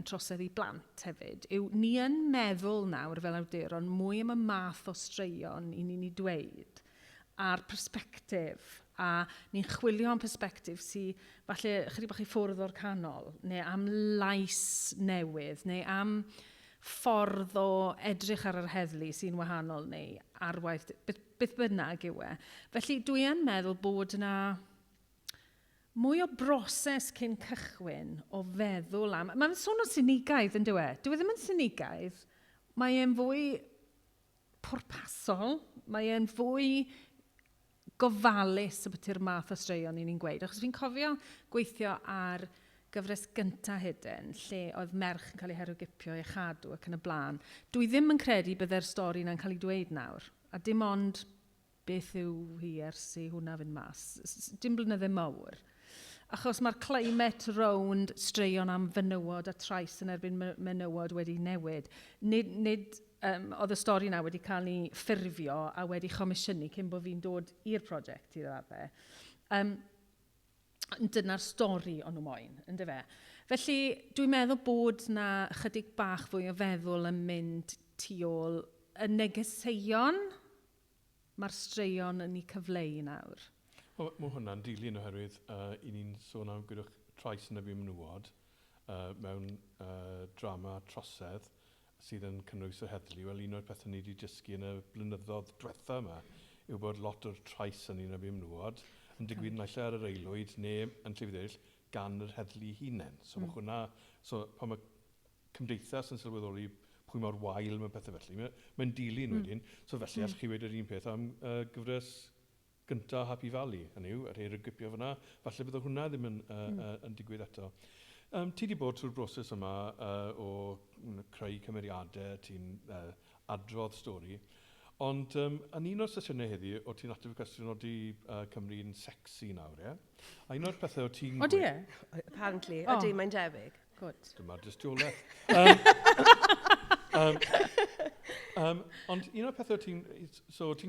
trosedd i blant hefyd, yw ni yn meddwl nawr fel awduron mwy am y math o straeon i ni'n ei dweud a'r perspektif. A ni'n chwilio am perspektif sy'n falle chydig bach i ffwrdd o'r canol, neu am lais newydd, neu am ffordd o edrych ar yr heddlu sy'n wahanol neu arwaith, beth bynnag yw e. Felly dwi yn meddwl bod yna mwy o broses cyn cychwyn o feddwl am... Mae'n sôn o sinigaidd yn dweud. Dwi ddim yn sinigaidd. Mae e'n fwy pwrpasol. Mae e'n fwy gofalus o beth yw'r math o straeon ni'n gweud. Achos fi'n cofio gweithio ar gyfres gynta Hidden, lle oedd merch yn cael ei herwgipio ei chadw ac yn y blaen. Dwi ddim yn credu bydde'r stori yna'n cael ei dweud nawr. A dim ond beth yw hi ers i hwnna fynd mas. Dim blynydde mawr. Achos mae'r climate rownd straeon am fenywod a trais yn erbyn menywod wedi newid. Nid oedd y stori yna wedi cael ei ffurfio a wedi chomisiynu cyn bod fi'n dod i'r prosiect i ddadde. Dyna'r stori o'n nhw moyn, ynddo fe. Felly, dwi'n meddwl bod na chydig bach fwy o feddwl yn mynd tu ôl y negeseuon mae'r straeon yn ei cyfleu nawr? Mae hwnna'n dilyn oherwydd i ni'n sôn am gyda'ch trais yn y byd menywod mewn drama trosedd sydd yn cynnwys o heddlu. Wel, un o'r pethau ni wedi dysgu yn y blynyddoedd diwetha yma yw bod lot o'r trais yn un o byd menywod yn digwydd naill ar yr aelwyd neu yn llefydd eraill gan yr heddlu hunain. So mae hwnna, pan mae cymdeithas yn sylweddoli pwy mor wael mae pethau felly, mae'n dilyn wedyn. So felly allwch chi wedi yr un peth am gyfres gyntaf Happy Valley, hynny yw, yr her y gripio fyna, falle bydd hwnna ddim yn digwydd eto. Ti wedi bod trwy'r broses yma o creu cymeriadau, ti'n adrodd stori, ond yn un o'r sesiynau heddi, o ti'n ateb y cwestiwn o di Cymru'n sexy nawr, ie? A un o'r pethau o ti'n... O di e? Apparently, o di, mae'n debyg. Good. Dyma'r dystiolaeth. Ond un o'r pethau ti'n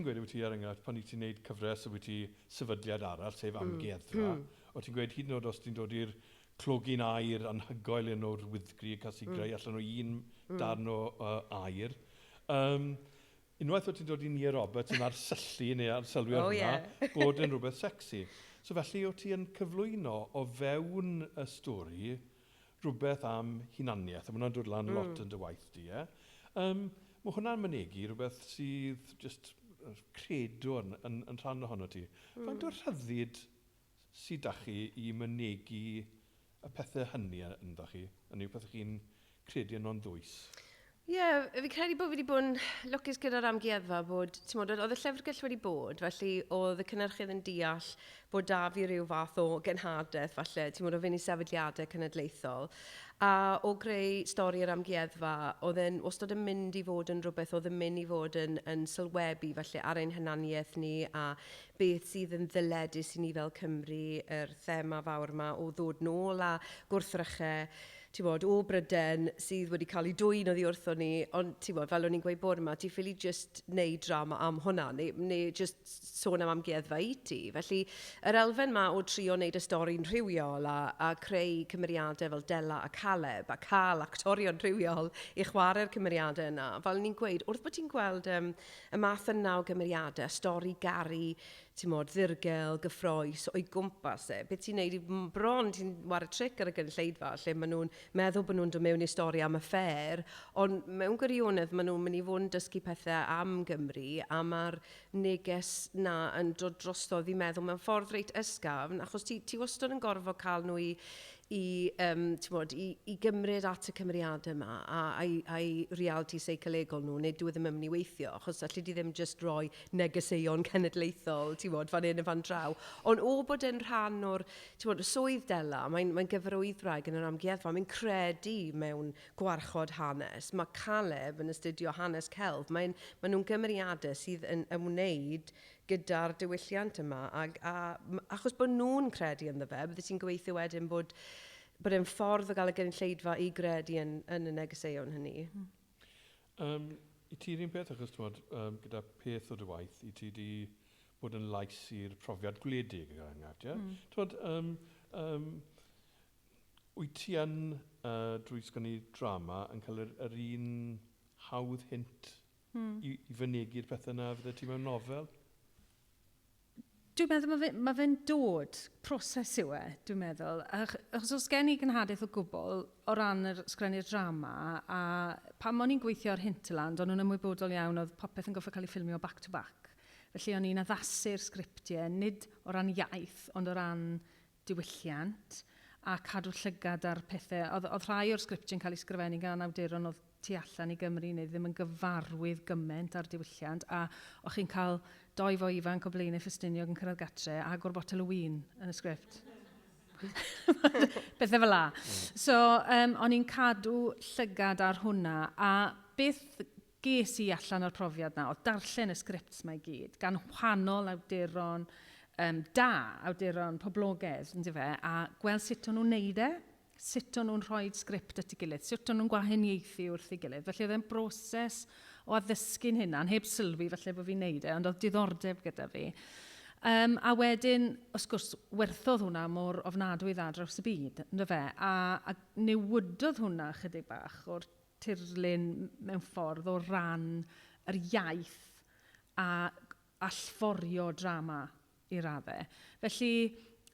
gweud wyt ti ar enghraifft pan i ti'n gwneud cyfres o wyt ti sefydliad arall, sef amgueddfa, o ti'n gweud hyd yn oed os ti'n dod i'r clogi'n air anhygoel yn o'r wyddgri a cael si greu allan o un darn o air. Unwaith o ti'n dod i Nia Roberts yn arsyllu neu arsylwi ar hwnna, bod yn rhywbeth sexy. So felly o ti yn cyflwyno o fewn y stori rhywbeth am hunaniaeth, a mae hwnna'n dod lan lot yn dy waith di. Mae hwnna'n mynegu rhywbeth sydd just credo yn rhan ohono ti. Faint o'r rhyddid sydd da chi i mynegu y pethau hynny ynddo chi, yn yw pethau chi'n credu yn o'n ddwys? Ie, fi credu bod fi wedi bod yn lwcus gyda'r amgueddfa bod, oedd y llyfrgell wedi bod, felly oedd y cynnyrchydd yn deall bod da fi rhyw fath o genhadaeth, falle, o fynd i sefydliadau cenedlaethol. A o greu stori yr amgueddfa, oedd e'n wastad yn mynd i fod yn rhywbeth, oedd yn mynd i fod yn sylwebu, felly, ar ein hynaniaeth ni, a beth sydd yn ddyledus i ni fel Cymru, yr thema fawr yma o ddod nôl a gwrthrychau, o Bryden sydd wedi cael ei dwyn oddi wrtho ni, ond fel o'n i'n gweud bod yma, ti ffili just neud drama am hwnna, neu just sôn am amgueddfa i ti. Felly, yr elfen yma o trio wneud y stori'n rhywiol a creu cymeriadau fel Dela a Caleb, a cael actorion rhywiol i chwarae'r cymeriadau yna. Fel ni'n gweud, wrth bod ti'n gweld y math yna o cymeriadau, stori gari, ddirgel, gyffroes, o'i gwmpas e. Beth ti'n neud i bron, ti'n war y tric ar y gynulleidfa, lle maen nhw'n meddwl bod nhw'n dod mewn i stori am affair, ond mewn gwirionedd maen nhw'n mynd i fod yn dysgu pethau am Gymru, a mae'r neges na yn dod drostodd i meddwl mewn ffordd reit ysgafn, achos ti wastad yn gorfod cael nhw i gymryd at y cymeriadau yma a'i reality seicolegol nhw, neu dwi ddim yn mynd i weithio, achos allu di ddim just roi negeseuon cenedlaethol, fan hyn a fan draw. Ond o bod yn rhan o'r swydd Dela, mae'n gyfarwyddwraig yn yr amgueddfa, mae'n credu mewn gwarchod hanes. Mae Caleb yn astudio hanes celf, mae nhw'n gymeriadau sydd yn ymwneud gyda'r diwylliant yma, achos bod nhw'n credu ynddo fe, bydde ti'n gweithio wedyn bod e'n ffordd o gael y gynulleidfa i gredu yn y negeseuon hynny. I ti'r un peth, achos gyda peth o dy waith, i ti wedi bod yn lais i'r profiad gwledig gyda'r enghraifft, wyt ti yn, drwy sgwennu drama, yn cael yr un hawdd hint i fynegu'r pethau yna fydde ti mewn nofel? Dwi'n meddwl mae fe'n dod, proses yw e, dwi'n meddwl. Achos os gen i gynhadaeth o gwbl o ran yr sgrennu'r drama, a pan o'n i'n gweithio ar Hinterland, o'n nhw'n ymwybodol iawn oedd popeth yn goffo cael ei ffilmio back to back. Felly o'n i'n addasu'r sgriptiau, nid o ran iaith, ond o ran diwylliant, a cadw llygad ar pethau. Oedd rhai o'r sgriptiau'n cael ei sgrifennu gan awduron oedd tu allan i Gymru neu ddim yn gyfarwydd gymaint ar diwylliant, a o'ch chi'n cael 2 fo ifanc o Blaenau Ffestiniog yn cyrraedd gatre a agor botel o win yn y sgript. Bethau fel la. So, o'n i'n cadw llygad ar hwnna, a beth ges i allan o'r profiad na, o darllen y sgripts mae gyd, gan wahanol awduron awduron poblogaidd, a gweld sut o'n nhw'n neud e, sut o'n nhw'n rhoi sgript at ei gilydd, sut o'n nhw'n gwahaniaethu wrth ei gilydd. Felly oedd e'n broses o addysgu'n hynna'n heb sylwi falle bod fi'n neud e, ond oedd diddordeb gyda fi. A wedyn, wrth gwrs, werthodd hwnna mor ofnadwy dda draws y byd, ynddo fe? A newydodd hwnna chydig bach o'r tirlun mewn ffordd o ran yr iaith a allforio drama i raddau. Felly,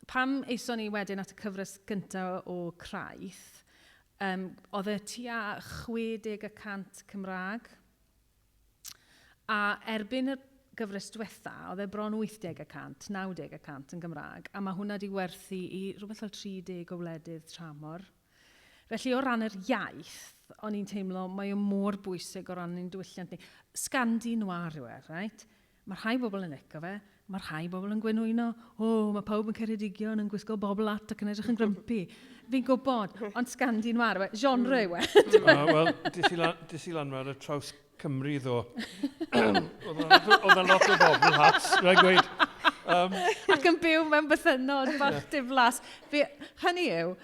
pam eison ni wedyn at y cyfres gyntaf o Craith, oedd y tua 60% Cymraeg, a erbyn y gyfres diwetha, oedd e bron 80%, 90% yn Gymraeg, a mae hwnna wedi werthu i rhywbeth fel 30 o wledydd tramor. Felly o ran yr iaith, o'n i'n teimlo, mae o mor bwysig o ran ein diwylliant ni. Scandi noir yw e, right? Mae rhai bobl yn licio fe, mae rhai bobl yn gwenwyno, mae pawb yn Ceredigion yn gwisgo bobl at ac yn edrych yn grympy. Fi'n gwybod, ond Scandi noir yw e, genre yw e. Wel, dis i lan ar y traws Cymru ddo. Oedd yna lot o bobl hats, rhaid gweud. Ac yn byw mewn bythynod bach diflas. Hynny yw,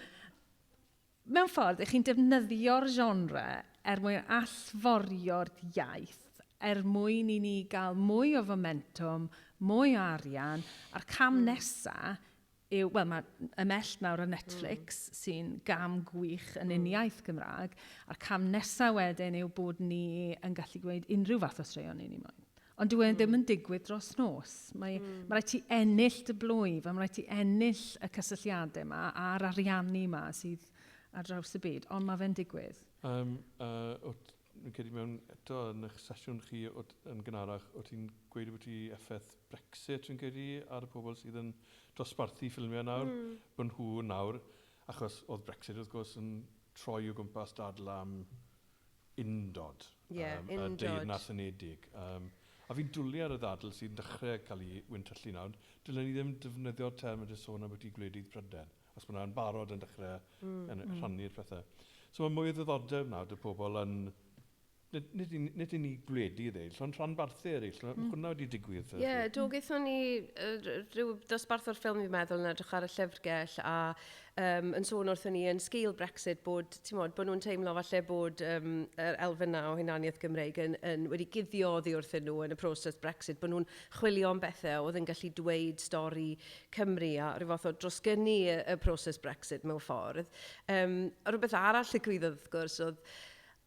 mewn ffordd, ych chi'n defnyddio'r genre mwyn allforio'r iaith, mwyn i ni gael mwy o fomentum, mwy o arian, a'r cam nesaf yw, wel, mae ymell nawr ar Netflix sy'n gam gwych yn uniaith Gymraeg, a'r cam nesaf wedyn yw bod ni yn gallu gweud unrhyw fath o straeon i ni moyn. Ond dwi'n ddim yn digwydd dros nos. Mae rhaid ti ennill dy blwyf, a mae rhaid ti ennill y cysylltiadau yma a'r ariannu yma sydd ar draws y byd, ond mae fe'n digwydd. Dwi'n credu mewn eto yn eich sesiwn chi yn gynharach, o ti'n gweud bod ti effaith Brexit, dwi'n credu, ar y pobl sydd yn dosbarthu ffilmiau nawr, bod nhw nawr, achos oedd Brexit wrth gwrs yn troi o gwmpas dadl am undod, y Deyrnas Unedig. A fi'n dwlu ar y ddadl sy'n dechrau cael ei wyntyllu nawr, dylen ni ddim defnyddio'r term ydy sôn am beth i gwledydd Prydain, os mae yna'n barod yn dechrau yn rhannu'r pethau. So mae mwy o ddiddordeb nawr, dy pobl yn nid i ni gwledu ddeill, ond rhanbarthau eraill. Mae hwnna wedi digwydd. Ie, do gaethon ni rhyw dosbarth o'r ffilm i'n meddwl yn edrych ar y llyfrgell a yn sôn wrthyn ni yn sgil Brexit bod nhw'n teimlo falle bod yr elfen na o hunaniaeth Gymreig wedi guddio oddi wrthyn nhw yn y proses Brexit, bod nhw'n chwilio am bethau oedd yn gallu dweud stori Cymru a rhyw fath o drosgynnu y proses Brexit mewn ffordd. A rhywbeth arall y gwyddoedd wrth gwrs oedd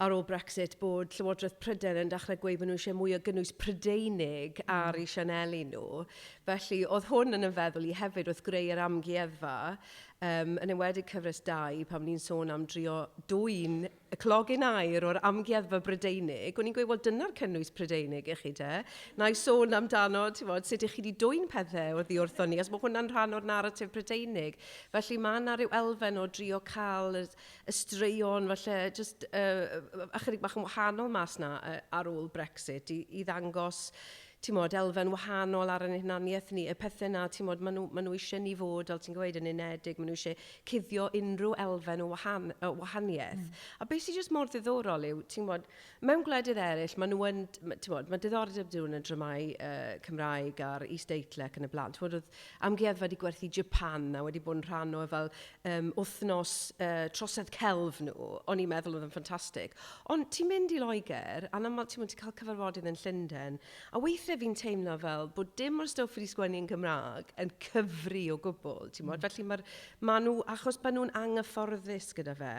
ar ôl Brexit bod Llywodraeth Prydain yn dechrau gweud bod nhw eisiau mwy o gynnwys Prydeinig ar eu sianeli nhw. Felly oedd hwn yn y feddwl i hefyd wrth greu yr amgueddfa yn enwedig cyfres 2 pan ni'n sôn am drio dwy'n y clogyn air o'r amgueddfa Brydeinig. O'n i'n gweud, wel dyna'r cynnwys Prydeinig i chi te. Na i sôn amdano, sut ych chi wedi dwy'n pethau oddi wrthon ni, as mae hwnna'n rhan o'r narratif Brydeinig. Felly mae yna rhyw elfen o drio cael y straeon, falle, just ychydig bach yn wahanol mas na ar ôl Brexit i ddangos elfen wahanol ar ein hunaniaeth ni, y pethau na, maen nhw eisiau ni fod, fel ti'n gweud, yn unedig, maen nhw eisiau cuddio unrhyw elfen o wahaniaeth. A beth sy'n just mor ddiddorol yw, mewn gwledydd eraill, maen nhw yn, mae diddordeb dyn yn dramau Cymraeg a'r Is-Deitlec yn y blaen. Oedd amgueddfa wedi gwerthu Japan a wedi bod yn rhan o fel wythnos trosedd celf nhw, o'n i'n meddwl oedd yn ffantastig. Ond ti'n mynd i Loegr, a ti'n cael cyfarfodydd yn Llundain, a weithio fi'n teimlo fel bod dim o'r stwff wedi sgwennu yn Gymraeg yn cyfri o gwbl. Felly achos bod nhw'n anghyfforddus gyda fe,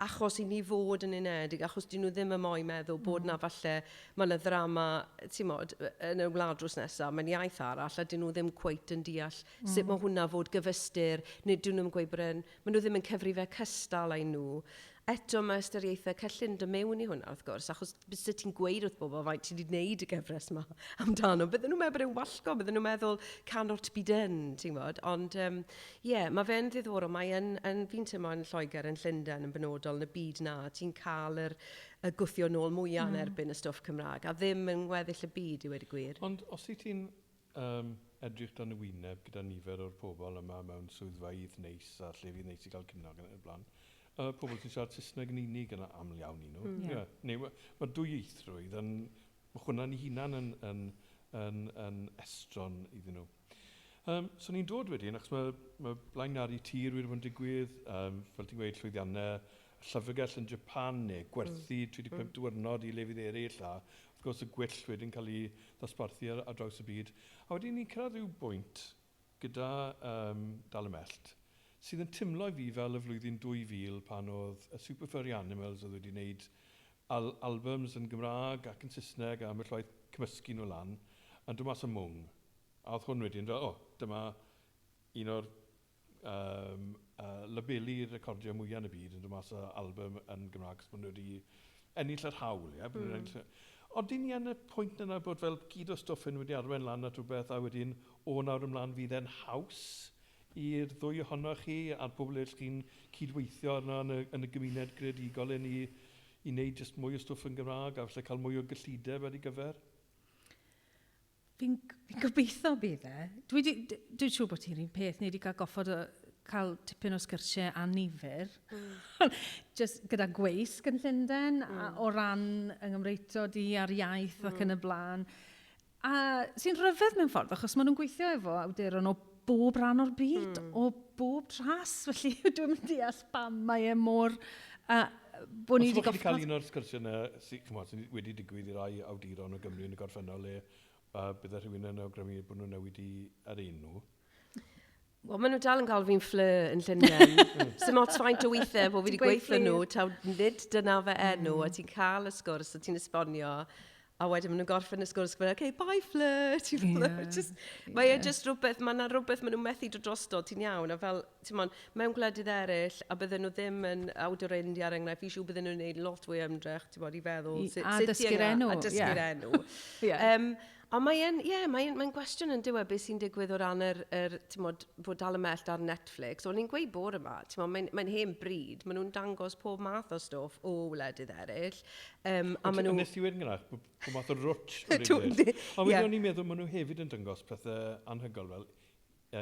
achos i ni fod yn unedig, achos dyn nhw ddim yn moyn meddwl bod na falle mae'n y ddrama, yn y wlad drws nesaf, mae'n iaith arall, a dyn nhw ddim cweit yn deall sut mae hwnna fod gyfystyr, neu dyn nhw'n gweud bod maen nhw ddim yn cyfri fe cystal ai nhw. Eto mae ystyriaethau cyllyn dy mewn i hwnna, wrth gwrs, achos bys ti'n gweud wrth bobl faint ti wedi gwneud y gyfres yma amdano. Bydden nhw'n meddwl bod e'n wallgo, bydden nhw'n meddwl cannot be done, ti'n gwybod. Ond, mae fe'n ddiddorol, fi'n teimlo yn Lloegr yn Llundain yn benodol yn y byd na, ti'n cael y gwthio nôl mwyaf yn erbyn y stwff Cymraeg, a ddim yn weddill y byd i wedi gwir. Ond os i ti'n edrych dan y wyneb gyda nifer o'r pobl yma mewn swyddfeydd neis a lle fydd neis i gael cynnog yn y blaen, pobl sy'n siarad Saesneg yn unig yn aml iawn i nhw. Neu mae dwyieithrwydd, mae hwnna'n ei hunan yn estron iddyn nhw. So ni'n dod wedyn, achos mae blaen ar ei tir wedi bod yn digwydd, fel ti'n gweud llwyddiannau, llyfrgell yn Japan neu gwerthu 35 diwrnod i lefydd eraill a wrth gwrs y gwyll wedyn cael ei ddosbarthu ar draws y byd. A wedyn ni'n cyrraedd rhyw bwynt gyda Dal y Mellt sydd yn timlo i fi fel y flwyddyn 2000 pan oedd y Super Furry Animals oedd wedi wneud albums yn Gymraeg ac yn Saesneg a mae'r llwaith cymysgu nhw lan, a dwi'n mas y mwng. A oedd hwn wedyn, dyma un o'r labeli recordio mwyaf yn y byd yn dod mas o album yn Gymraeg, cos bod nhw wedi ennill yr hawl. Oedden ni yn y pwynt yna bod fel gyd o stwff yn wedi arwain lan at rhywbeth a wedyn o nawr ymlaen fydd e'n haws i'r ddwy ohonoch chi a'r pobl eraill chi'n cydweithio yna yn y gymuned greadigol i wneud jyst mwy o stwff yn Gymraeg a falle cael mwy o gyllideb wedi gyfer? Fi'n gobeithio bydd e. Dwi'n siŵr bod ti'n un peth, ni wedi cael goffod cael tipyn o sgyrsiau a nifer. Just gyda gweisg yn Llundain, o ran yng Nghymreitio di ar iaith ac yn y blaen. A sy'n rhyfedd mewn ffordd, achos maen nhw'n gweithio efo awduron o bob ran o'r byd, o bob tras. Felly dwi'n mynd deall pam mae e mor... bod ni wedi goffod... Os wedi cael un o'r sgyrsiau yna sy'n wedi digwydd i'r rai awduron o Gymru yn y gorffennol le, bydd rhywun yn awgrymu bod nhw'n newid ar enw. Wel, maen nhw dal yn cael fi'n Fflur yn Llundain. Sim ots faint o weithiau bod fi wedi gweithio nhw, taw nid dyna fe enw, a ti'n cael y sgwrs, a ti'n esbonio, a wedyn maen nhw'n gorffen y sgwrs, okay, bye Fflur, Mae e just rhywbeth, mae yna rhywbeth maen nhw'n methu dod drosto, ti'n iawn, a fel, ti'n mon, mewn gwledydd eraill, a bydden nhw ddim yn awdurindi ar enghraifft, fi siw bydden nhw'n gwneud lot fwy ymdrech, ti'n bod, i feddwl, a dysgu'r enw. A dysgu'r enw. A mae'n gwestiwn yn diwedd beth sy'n digwydd o ran bod dal ymell ar Netflix. O'n i'n gweud bore yma, mae'n hen bryd, maen nhw'n dangos pob math o stwff o wledydd eraill. Nes ti wedyn gynach, pob math o rwtch o regledd. Ond wedyn o'n i'n meddwl, maen nhw hefyd yn dangos pethau anhygol fel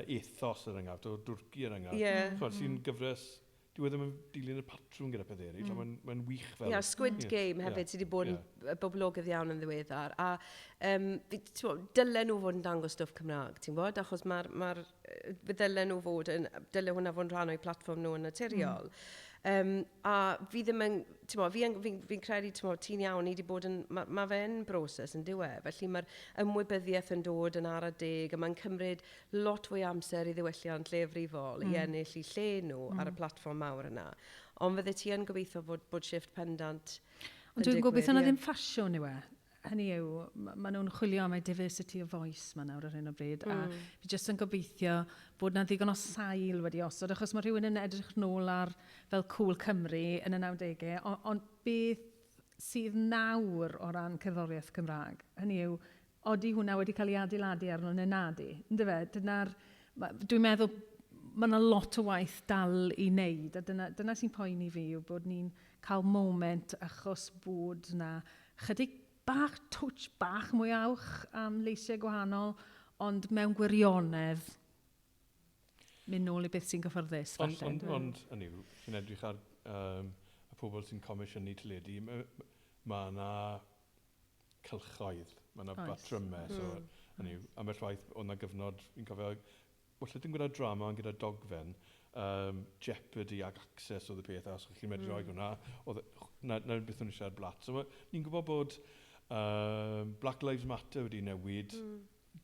ethos yr enghraifft, o dwrci yr enghraifft. Sy'n gyfres... Dwi ddim yn dilyn y patrwm gyda pethau eraill, mae'n wych fel... Squid Game hefyd sydd wedi bod yn boblogydd iawn yn ddiweddar. A dylen nhw fod yn dangos stwff Cymraeg, ti'n bod? Achos dylen nhw fod dylen hwnna fod yn rhan o'i platfform nhw yn naturiol. A fi ddim yn... Fi'n credu ti'n iawn, ni wedi bod yn... Mae fe'n broses yn diwedd. Felly mae'r ymwybyddiaeth yn dod yn ara deg, a mae'n cymryd lot fwy amser i ddiwylliant lefrifol i ennill i lle nhw ar y platfform mawr yna. Ond fydde ti yn gobeithio bod shift pendant Ond dwi'n gobeithio na ddim ffasiwn yw e. Hynny yw, maen nhw'n chwilio am y diversity of voice ma nawr ar hyn o bryd. A fi jyst yn gobeithio bod na ddigon o sail wedi osod, achos mae rhywun yn edrych nôl ar fel Cŵl Cymru yn y 90au, ond beth sydd nawr o ran cerddoriaeth Cymraeg? Hynny yw, odi hwnna wedi cael ei adeiladu arno neu nadi? Dwi'n meddwl mae yna lot o waith dal i wneud, a dyna sy'n poeni fi yw bod ni'n cael moment achos bod na chydig bach, twtch bach mwy awch am leisiau gwahanol, ond mewn gwirionedd mynd nôl i beth sy'n gyfforddus. Ond, hynny yw, chi'n edrych ar y pobl sy'n comisiynu teledu, mae yna cylchoedd, mae yna batrymau, hynny yw, am y rhaid o'na gyfnod, fi'n cofio, wrth ydym gyda drama ond gyda dogfen, Jeopardy ag Access oedd y peth, os chi'n medru rhoi hwnna, na beth o'n eisiau blat. So ni'n gwybod bod Black Lives Matter wedi newid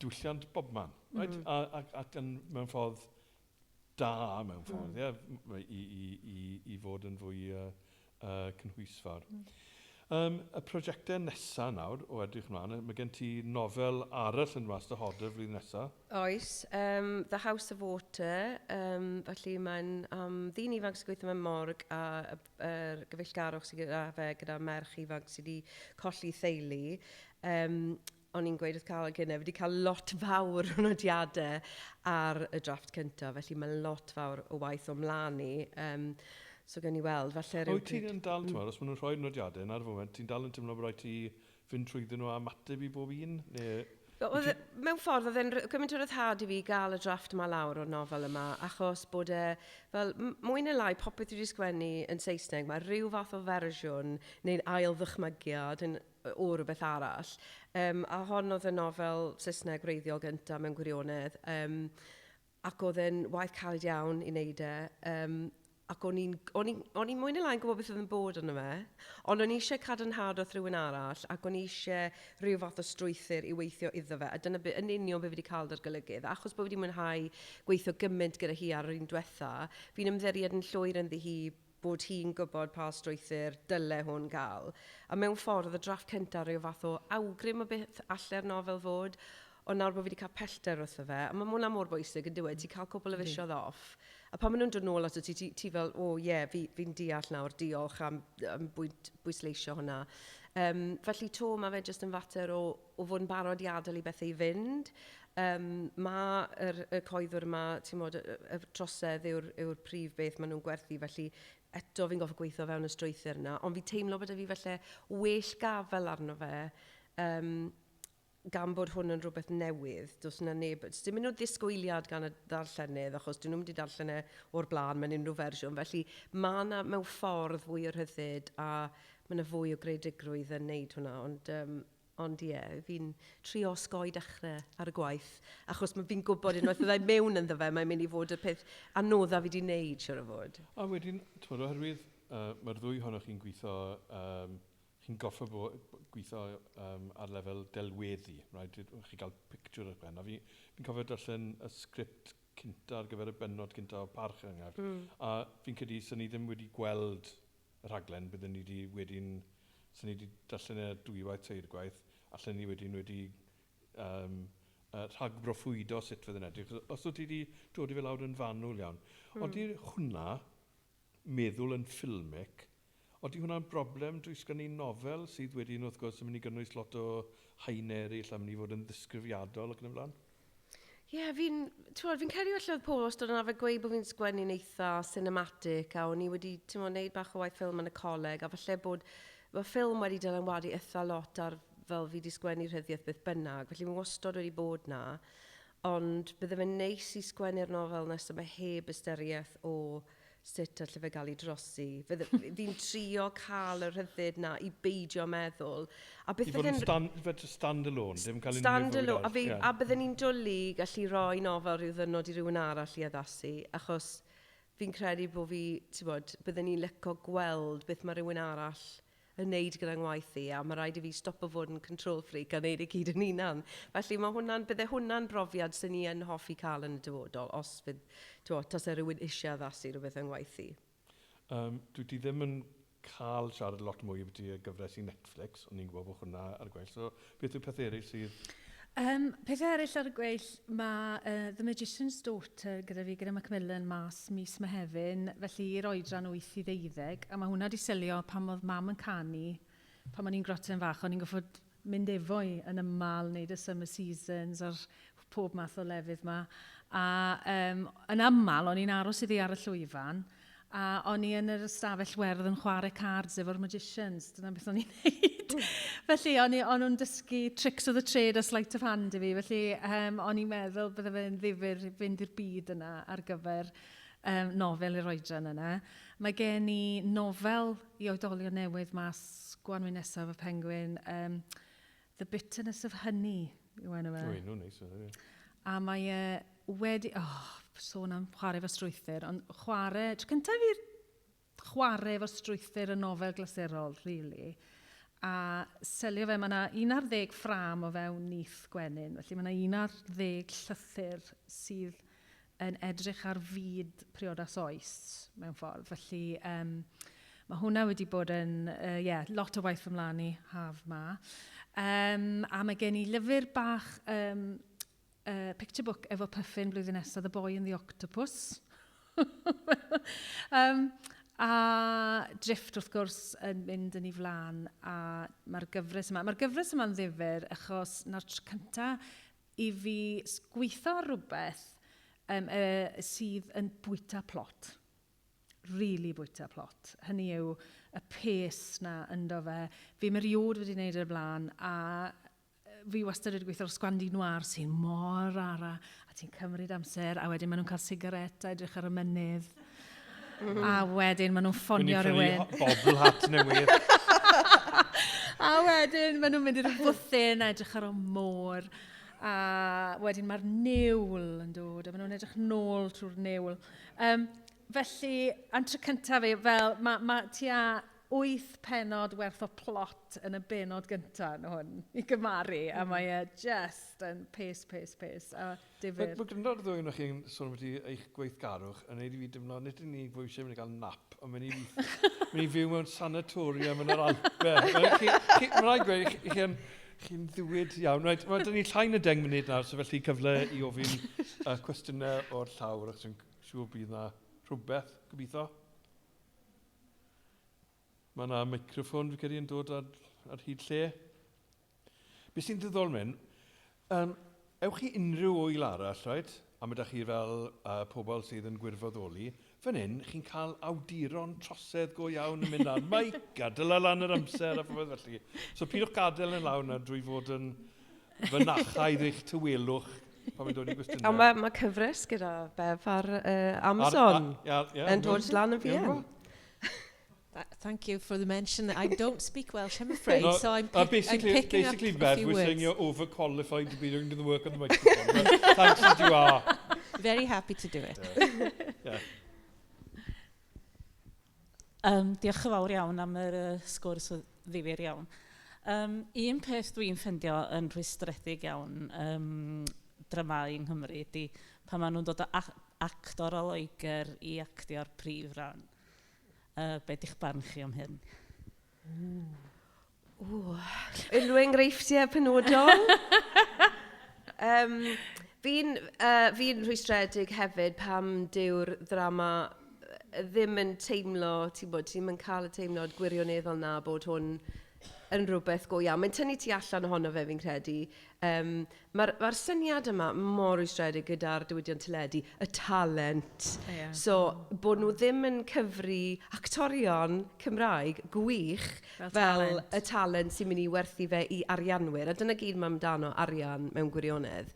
diwylliant bobman, right? Ac mewn ffordd da mewn ffordd, i fod yn fwy cynhwysfawr. Y prosiectau nesaf nawr, o edrych mlaen, mae gen ti nofel arall yn mas dy hodr flwyddyn nesaf. Oes, The House of Water, felly mae'n ddyn ifanc sy'n gweithio mewn morg a gyfeillgarwch sydd gyda merch ifanc sydd wedi colli theulu. O'n i'n gweud wrth cael gynnau, wedi cael lot fawr o nodiadau ar y drafft cyntaf, felly mae lot fawr o waith o mlaen i. So gen i weld, falle rhyw... Wyt ti'n dal, os maen nhw'n rhoi'r nodiadau yn ar y foment, ti'n dal yn teimlo bod rhaid ti fynd trwyddyn nhw a mateb i bob un? Mewn ffordd, oedd e'n gymaint o ryddhad i fi gael y drafft yma lawr o'r nofel yma, achos bod e, fel, mwy neu lai, popeth wedi sgwennu yn Saesneg, mae rhyw fath o fersiwn neu'n ail ddychmygiad o rhywbeth arall. A hon oedd y nofel Saesneg wreiddiol gyntaf mewn gwirionedd, ac oedd e'n waith caled iawn i wneud e. Ac o'n i'n mwy neu lai'n gwybod beth oedd yn bod yna fe, ond o'n i eisiau cadarnhad o rhywun arall, ac o'n i eisiau rhyw fath o strwythyr i weithio iddo fe, a dyna yn union beth fi wedi cael dar golygydd. Achos bod wedi mwynhau gweithio gymaint gyda hi ar yr un diwetha, fi'n ymddiried yn llwyr ynddi hi bod hi'n gwybod pa strwythyr dyle hwn gael. A mewn ffordd, y drafft cyntaf rhyw fath o awgrym o beth allai'r nofel fod, ond nawr bod fi wedi cael pellter wrtho fe, a mae hwnna mor bwysig yn dywed, ti'n cael cwbl o fisioedd off. A pan maen nhw'n dod nôl at ti fel, fi'n deall nawr, diolch am bwysleisio hwnna. Felly to, mae fe jyst yn fater o fod yn barod i adael i bethau i fynd. Mae y coeddwr yma, ti'n modd, y trosedd yw'r prif beth maen nhw'n gwerthu, felly eto fi'n gofio gweithio fewn y strwythyr yna, ond fi teimlo bod fi felly well gafel arno fe, gan bod hwn yn rhywbeth newydd, does yna neb, dim yn nhw ddisgwyliad gan y darllenydd, achos dyn nhw'n wedi darllen o'r blaen mewn unrhyw fersiwn, felly mae yna mewn ffordd fwy o rhyddid a mae yna fwy o greadigrwydd yn neud hwnna, ond fi'n trio osgoi dechrau ar y gwaith, achos fi'n gwybod unwaith byddai mewn ynddo fe, mae'n mynd i fod y peth anodda fi wedi wneud, siwr o fod. A wedyn, oherwydd, mae'r ddwy ohonoch chi'n gweithio, chi'n goffa gweithio ar lefel delweddu, right? Chi'n cael picture ar ben, a fi'n cofio darllen y sgript cynta ar gyfer y bennod cynta o parch yngaf, a fi'n credu sy'n ni ddim wedi gweld y rhaglen, byddwn ni wedi darllen e dwywaith teir gwaith, allan ni wedi rhagbrofwydo sut fydd yn edrych. Os wyt ti wedi dod i fel lawr yn fanwl iawn, oeddi hwnna meddwl yn ffilmic, oeddi hwnna'n broblem drwy sgwennu nofel sydd wedi'n wrth gwrs yn mynd i gynnwys lot o haen eraill a mynd i fod yn ddisgrifiadol ac yn y blaen? Ie, fi'n credu felly oedd pobl os dod yna fe gweud bod fi'n sgwennu'n eitha cinematic a o'n i wedi wneud bach o waith ffilm yn y coleg a falle bod mae ffilm wedi dylanwadu eitha lot ar fel fi wedi sgwennu rhyddiaeth beth bynnag, felly mae'n wastod wedi bod na, ond bydde fe'n neis i sgwennu'r nofel nes yma heb ystyriaeth o sut allai fe gael ei drosi. Fi'n trio cael y rhyddid na i beidio meddwl. I fod yn stand-alone, ddim cael unrhyw fwyd a bydden ni'n dwlu gallu rhoi nofel rhyw ddynod i rhywun arall i addasu, achos fi'n credu bod bydden ni'n licio gweld beth mae rhywun arall yn neud gyda'n ngwaith i, a mae rhaid i fi stop o fod yn control freak a neud y cyd yn unan. Felly bydde hwnna'n brofiad sy'n ni yn hoffi cael yn y dyfodol, os fydd, tas rhywun eisiau addasu rhywbeth yn ngwaith i. Dwi di ddim yn cael siarad lot mwy o beth y gyfres i Netflix, ond ni'n gwybod bod hwnna ar y gweill. So, beth yw peth eraill sydd? Pethau eraill ar y gweill, mae The Magician's Daughter gyda fi, gyda Macmillan mas mis Mehefin, felly i'r oedran 8 i 12, a mae hwnna di selio pan oedd mam yn canu, pan o'n i'n groten fach, o'n i'n goffod mynd efo'i yn ymal, wneud y summer seasons a'r pob math o lefydd yma. A yn aml, o'n i'n aros iddi ar y llwyfan, a o'n i yn yr ystafell werdd yn chwarae cards efo'r magicians. Dyna beth o'n i'n neud. Felly, o'n nhw'n dysgu tricks of the trade a sleight of hand i fi. Felly, o'n i'n meddwl bydde fe'n ddifur fynd i'r byd yna ar gyfer nofel i'r oedran yna. Mae gen i nofel i oedolion newydd mas Gwanwyn nesaf y Penguin, The Bitterness of Honey, yw enw fe. Wy, nhw'n neis. A mae wedi... sôn am chwarae fo strwythyr, ond cyntaf i'r chwarae fo strwythyr y nofel glasurol, really. A selio fe, mae yna 11 ffram o fewn nith gwenyn, felly mae yna 11 llythyr sydd yn edrych ar fyd priodas oes mewn ffordd. Felly mae hwnna wedi bod yn, lot o waith ymlaen i haf ma. A mae gen i lyfr bach... picture book efo Puffin blwyddyn nesaf, The Boy and the Octopus. A Drift wrth gwrs yn mynd yn ei flaen, a mae'r gyfres yma'n ddifur, achos na'r tro cynta i fi gweithio ar rhywbeth sydd yn bwyta plot. Really bwyta plot. Hynny yw y pace na ynddo fe. Fi meriod wedi gwneud yr blaen, a fi wastad wedi gweithio o'r sgwandi noir sy'n mor ara, a ti'n cymryd amser, a wedyn maen nhw'n cael sigaret a edrych ar y mynydd. A wedyn maen nhw'n ffonio rhywun. Bobl hat newydd. A wedyn maen nhw'n mynd i'r bwthyn a edrych ar y môr. A wedyn mae'r niwl yn dod, a maen nhw'n edrych nôl trwy'r niwl. Felly, am tro cyntaf fi, fel, mae tua 8 penod werth o plot yn y benod gyntaf yn hwn i gymaru, a mae e just yn pace, a difyr. Mae gyda'r ddwy o'ch chi'n sôn wedi eich gweithgarwch yn ei fi dymlaen, nid yn ni fwy eisiau mynd i gael nap, ond mynd i fyw mewn sanatorium yn yr Alpe. Mae'n rhaid gweud, chi'n ddwyd iawn. Mae dyn ni llai na 10 munud nawr, so felly cyfle i ofyn cwestiynau o'r llawr, ac sy'n siŵr bydd na rhywbeth, gobeithio. Mae yna microffon fi credu yn dod ar hyd lle. Be sy'n ddiddorol mynd, ewch chi unrhyw wyl arall, right? A mae ydych chi fel pobl sydd yn gwirfoddoli. Fan hyn, chi'n cael awduron trosedd go iawn yn mynd ar. Mae gadael lan yr amser a phobeth felly. So pidwch gadael yn lawn drwy fod yn fynachaidd eich tywelwch pan mae'n dod i gwestiynau. A mae cyfres gyda Bev ar Amazon yn dod lan y fi. Thank you for the mention. I don't speak Welsh, I'm afraid, so I'm picking up a few words. Basically, Bev, we're saying you're overqualified to be doing the work on the microphone. Thanks that you are. Very happy to do it. Yeah. Diolch yn fawr iawn am yr sgwrs ddifyr iawn. Un peth dwi'n ffindio yn rhwystredig iawn dramau yng Nghymru ydy pan maen nhw'n dod o actor o Loegr i actio'r prif ran. Be di'ch barn chi am hyn? Unrhyw enghreifftiau penodol? Fi'n rhwystredig hefyd pam dyw'r ddrama ddim yn teimlo, ti'n ddim yn cael y teimlad gwirioneddol na bod hwn yn rhywbeth go iawn. Mae'n tynnu tu allan ohono fe fi'n credu. Mae'r syniad yma mor rwystredig gyda'r diwydion teledu, y talent. So, bod nhw ddim yn cyfri actorion Cymraeg gwych fel y talent sy'n mynd i werthu fe i arianwyr. A dyna gyd mae amdano arian mewn gwirionedd.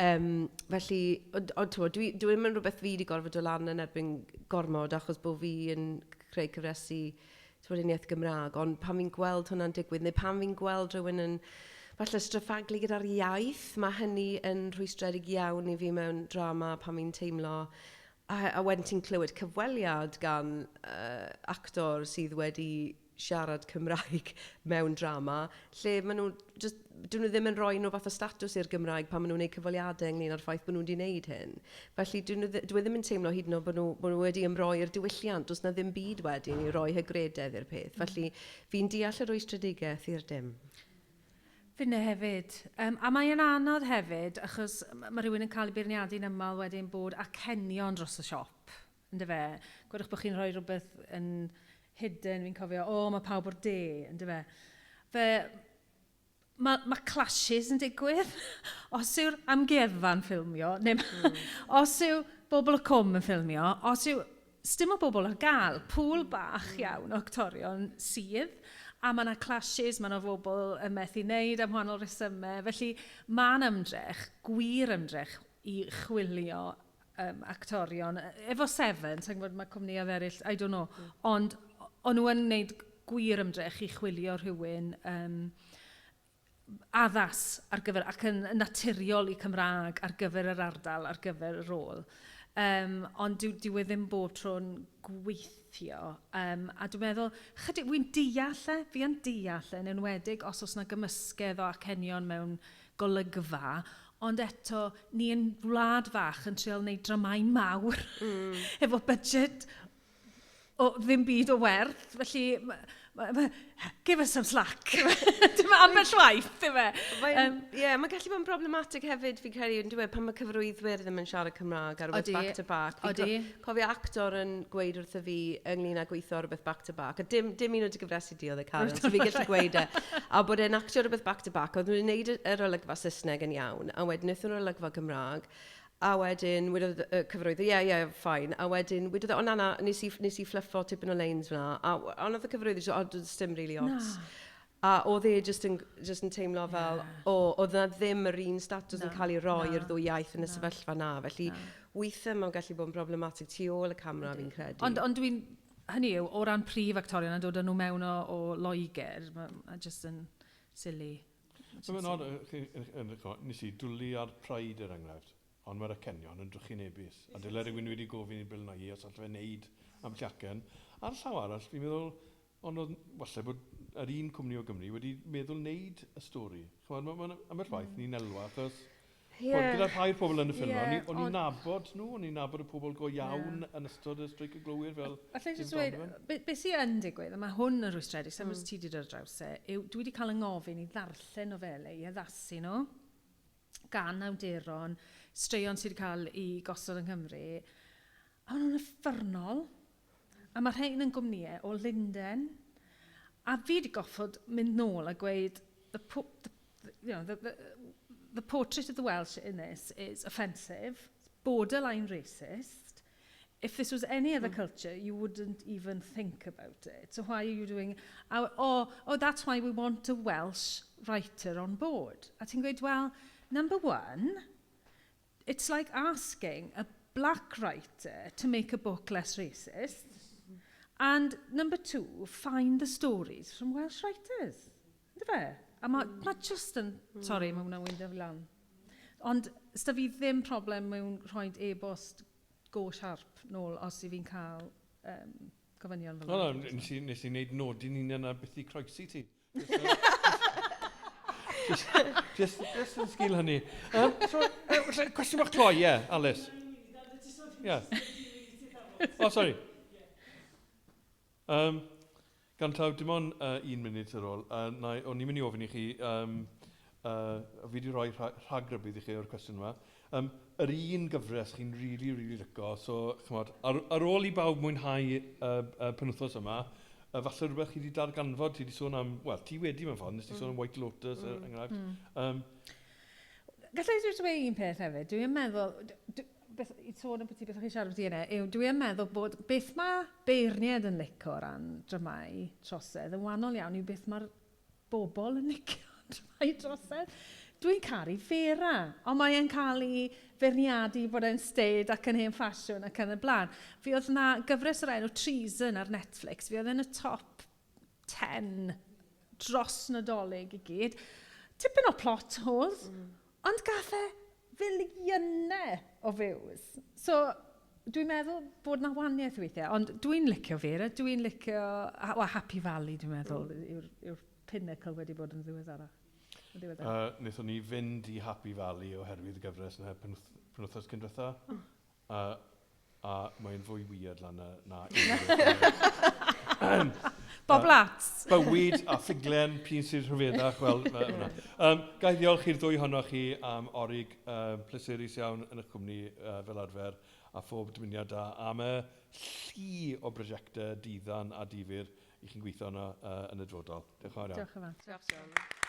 Felly, dwi'n mynd rhywbeth fi wedi gorfod o lan yn erbyn gormod achos bod fi yn creu cyfresu Tywydiniaeth Gymraeg, ond pan fi'n gweld hwnna'n digwydd, neu pan fi'n gweld rhywun yn falle straffaglu gyda'r iaith, mae hynny yn rhwystredig iawn i fi mewn drama pan fi'n teimlo. A wedyn ti'n clywed cyfweliad gan actor sydd wedi siarad Cymraeg mewn drama, lle maen nhw, dyn nhw ddim yn rhoi nhw fath o statws i'r Gymraeg pan maen nhw'n gwneud cyfweliadau ynglyn â'r ffaith bod nhw wedi gwneud hyn. Felly dwi ddim yn teimlo hyd yn oed bod nhw wedi ymroi i'r diwylliant, does na ddim byd wedyn i roi hygrededd i'r peth. Felly fi'n deall yr wystredigaeth i'r dim. Fyne hefyd. A mae'n anodd hefyd, achos mae rhywun yn cael ei beirniadu'n ymal wedyn bod acenion dros y siop. Ynddo fe? Gwedwch bod chi'n rhoi rhywbeth yn hidden, fi'n cofio, mae pawb o'r de, ynddo fe. Mae clashes yn digwydd. Os yw'r amgueddfa'n ffilmio, neu os yw bobl y cwm yn ffilmio, os yw dim o bobl ar gael, pŵl bach iawn o actorion sydd, a mae yna clashes, mae yna bobl yn methu wneud am wahanol resymau. Felly mae'n ymdrech, gwir ymdrech i chwilio actorion. Efo Seven, sa'n gwybod mae cwmnïau eraill, I don't know, ond o'n nhw yn gwneud gwir ymdrech i chwilio rhywun addas ar gyfer, ac yn naturiol i Cymraeg ar gyfer yr ardal, ar gyfer y rôl. Ond dyw e ddim bod tro'n gweithio. A dwi'n meddwl, fi'n deall fi yn deall yn enwedig os oes yna gymysgedd o acenion mewn golygfa, ond eto, ni yn wlad fach yn trial wneud dramau mawr efo budget o ddim byd o werth, felly give us some slack. Dim ambell waith, ddim e. Mae'n gallu bod yn problematig hefyd, fi'n credu, yn dweud, pan mae cyfrwyddwyr ddim yn siarad Cymraeg ar rhywbeth back to back. Cofio actor yn gweud wrtho fi ynglyn â gweithio ar rhywbeth back to back. A dim un o'r gyfresu diolch Caryl, so fi gallu gweud e. A bod e'n actio rhywbeth back to back, oedd nhw'n gwneud yr olygfa Saesneg yn iawn, a wedyn wnaethon nhw'r olygfa Gymraeg. A wedyn, wedodd y cyfrwyddwr, ffain. A wedyn, wedodd o nana, nes i fluffo tipyn o lanes fyna. A oedd y cyfrwyddwr, doedd dim really ots. A oedd e just yn teimlo fel, oedd yna ddim yr un statws yn cael ei roi i'r ddwy iaith yn y sefyllfa na. Felly, weithiau mae'n gallu bod yn problematig tu ôl y camera, fi'n credu. Ond dwi'n, hynny yw, o ran prif actorion a dod â nhw mewn o Loegr, mae'n just yn silly. Mae'n oed, nes i dwlu ar Pride yr enghraifft. Ond mae'r acenion yn drychinebus. A dyle rhywun wedi gofyn i Bill Nye os allai fe wneud am llacen. Ar llaw arall, fi'n meddwl, ond oedd, falle bod yr un cwmni o Gymru wedi meddwl wneud y stori. Mae'n am y ffaith ni'n elwa, achos gyda rhai'r pobl yn y ffilm, o'n i'n nabod nhw, o'n i'n nabod y pobl go iawn yn ystod y streic y glowyr fel... Allai jyst dweud, beth sy'n yn digwydd, a mae hwn yn rwystredig, sy'n ti wedi dod draws yw, dwi wedi cael yng ngofyn i ddarllen nofelau, i addasu nhw, gan awduron, straeon sydd wedi cael i gosod yng Nghymru, a maen nhw'n uffernol, a mae rhain yn gwmnïau o Linden, a fi wedi goffod mynd nôl a gweud, the portrait of the Welsh in this is offensive, borderline racist. If this was any other culture, you wouldn't even think about it. So why are you doing... Oh, that's why we want a Welsh writer on board. A ti'n gweud, well, number one, it's like asking a black writer to make a book less racist. And number two, find the stories from Welsh writers. Ynddo fe? A mae just yn... Sorry, mae hwnna'n wynd o lan. Ond, ysda fi ddim problem mewn rhoi e-bost go sharp nôl os i fi'n cael gofynion fel yna. Nes i wneud nodi ni'n yna beth i croesi ti. Just yn sgil hynny. Cwestiwn bach cloi, ie, Alice. Oh, sorry. Gan taw, dim ond 1 munud ar ôl, o'n i'n mynd i ofyn i chi, fi wedi rhoi rhagrybydd i chi o'r cwestiwn yma. Yr un gyfres chi'n really lico, so ar ôl i bawb mwynhau y penwythnos yma, falle rhywbeth chi wedi darganfod, ti wedi sôn am, wel, ti wedi mewn ffordd, nes ti sôn am White Lotus, enghraifft. Gallai dweud un peth hefyd, dwi'n meddwl, i sôn am beth chi siarad beth i yna, dwi'n meddwl bod beth mae beirniad yn licio o ran dramau trosedd yn wahanol iawn i beth mae'r bobl yn licio dramau trosedd. Dwi'n caru Fera, ond mae e'n cael ei feirniadu bod e'n styd ac yn hen ffasiwn ac yn y blaen. Fi oedd yna gyfres o'r enw Treason ar Netflix, fi oedd yn y top 10 dros Nadolig i gyd. Tipyn o plot holes, ond gath e filiynau o views. So, dwi'n meddwl bod na wahaniaeth weithiau, ond dwi'n licio Fera, dwi'n licio... Happy Valley, dwi'n meddwl, yw'r pinnacle wedi bod yn ddiweddarach. Wnaethon ni fynd i Happy Valley oherwydd y gyfres yna penwythnos cyn diwetha. A mae'n fwy weird lan na Bob Lats. Bywyd a ffuglen, pyn sy'n rhyfeddach. Gai ddiolch i'r ddwy honnoch chi am orig pleserus iawn yn eich cwmni fel arfer a phob dymuniad am y llu o brosiectau diddan a difyr i chi'n gweithio yna yn y dyfodol. Diolch yn fawr iawn. Diolch yn fawr. Diolch.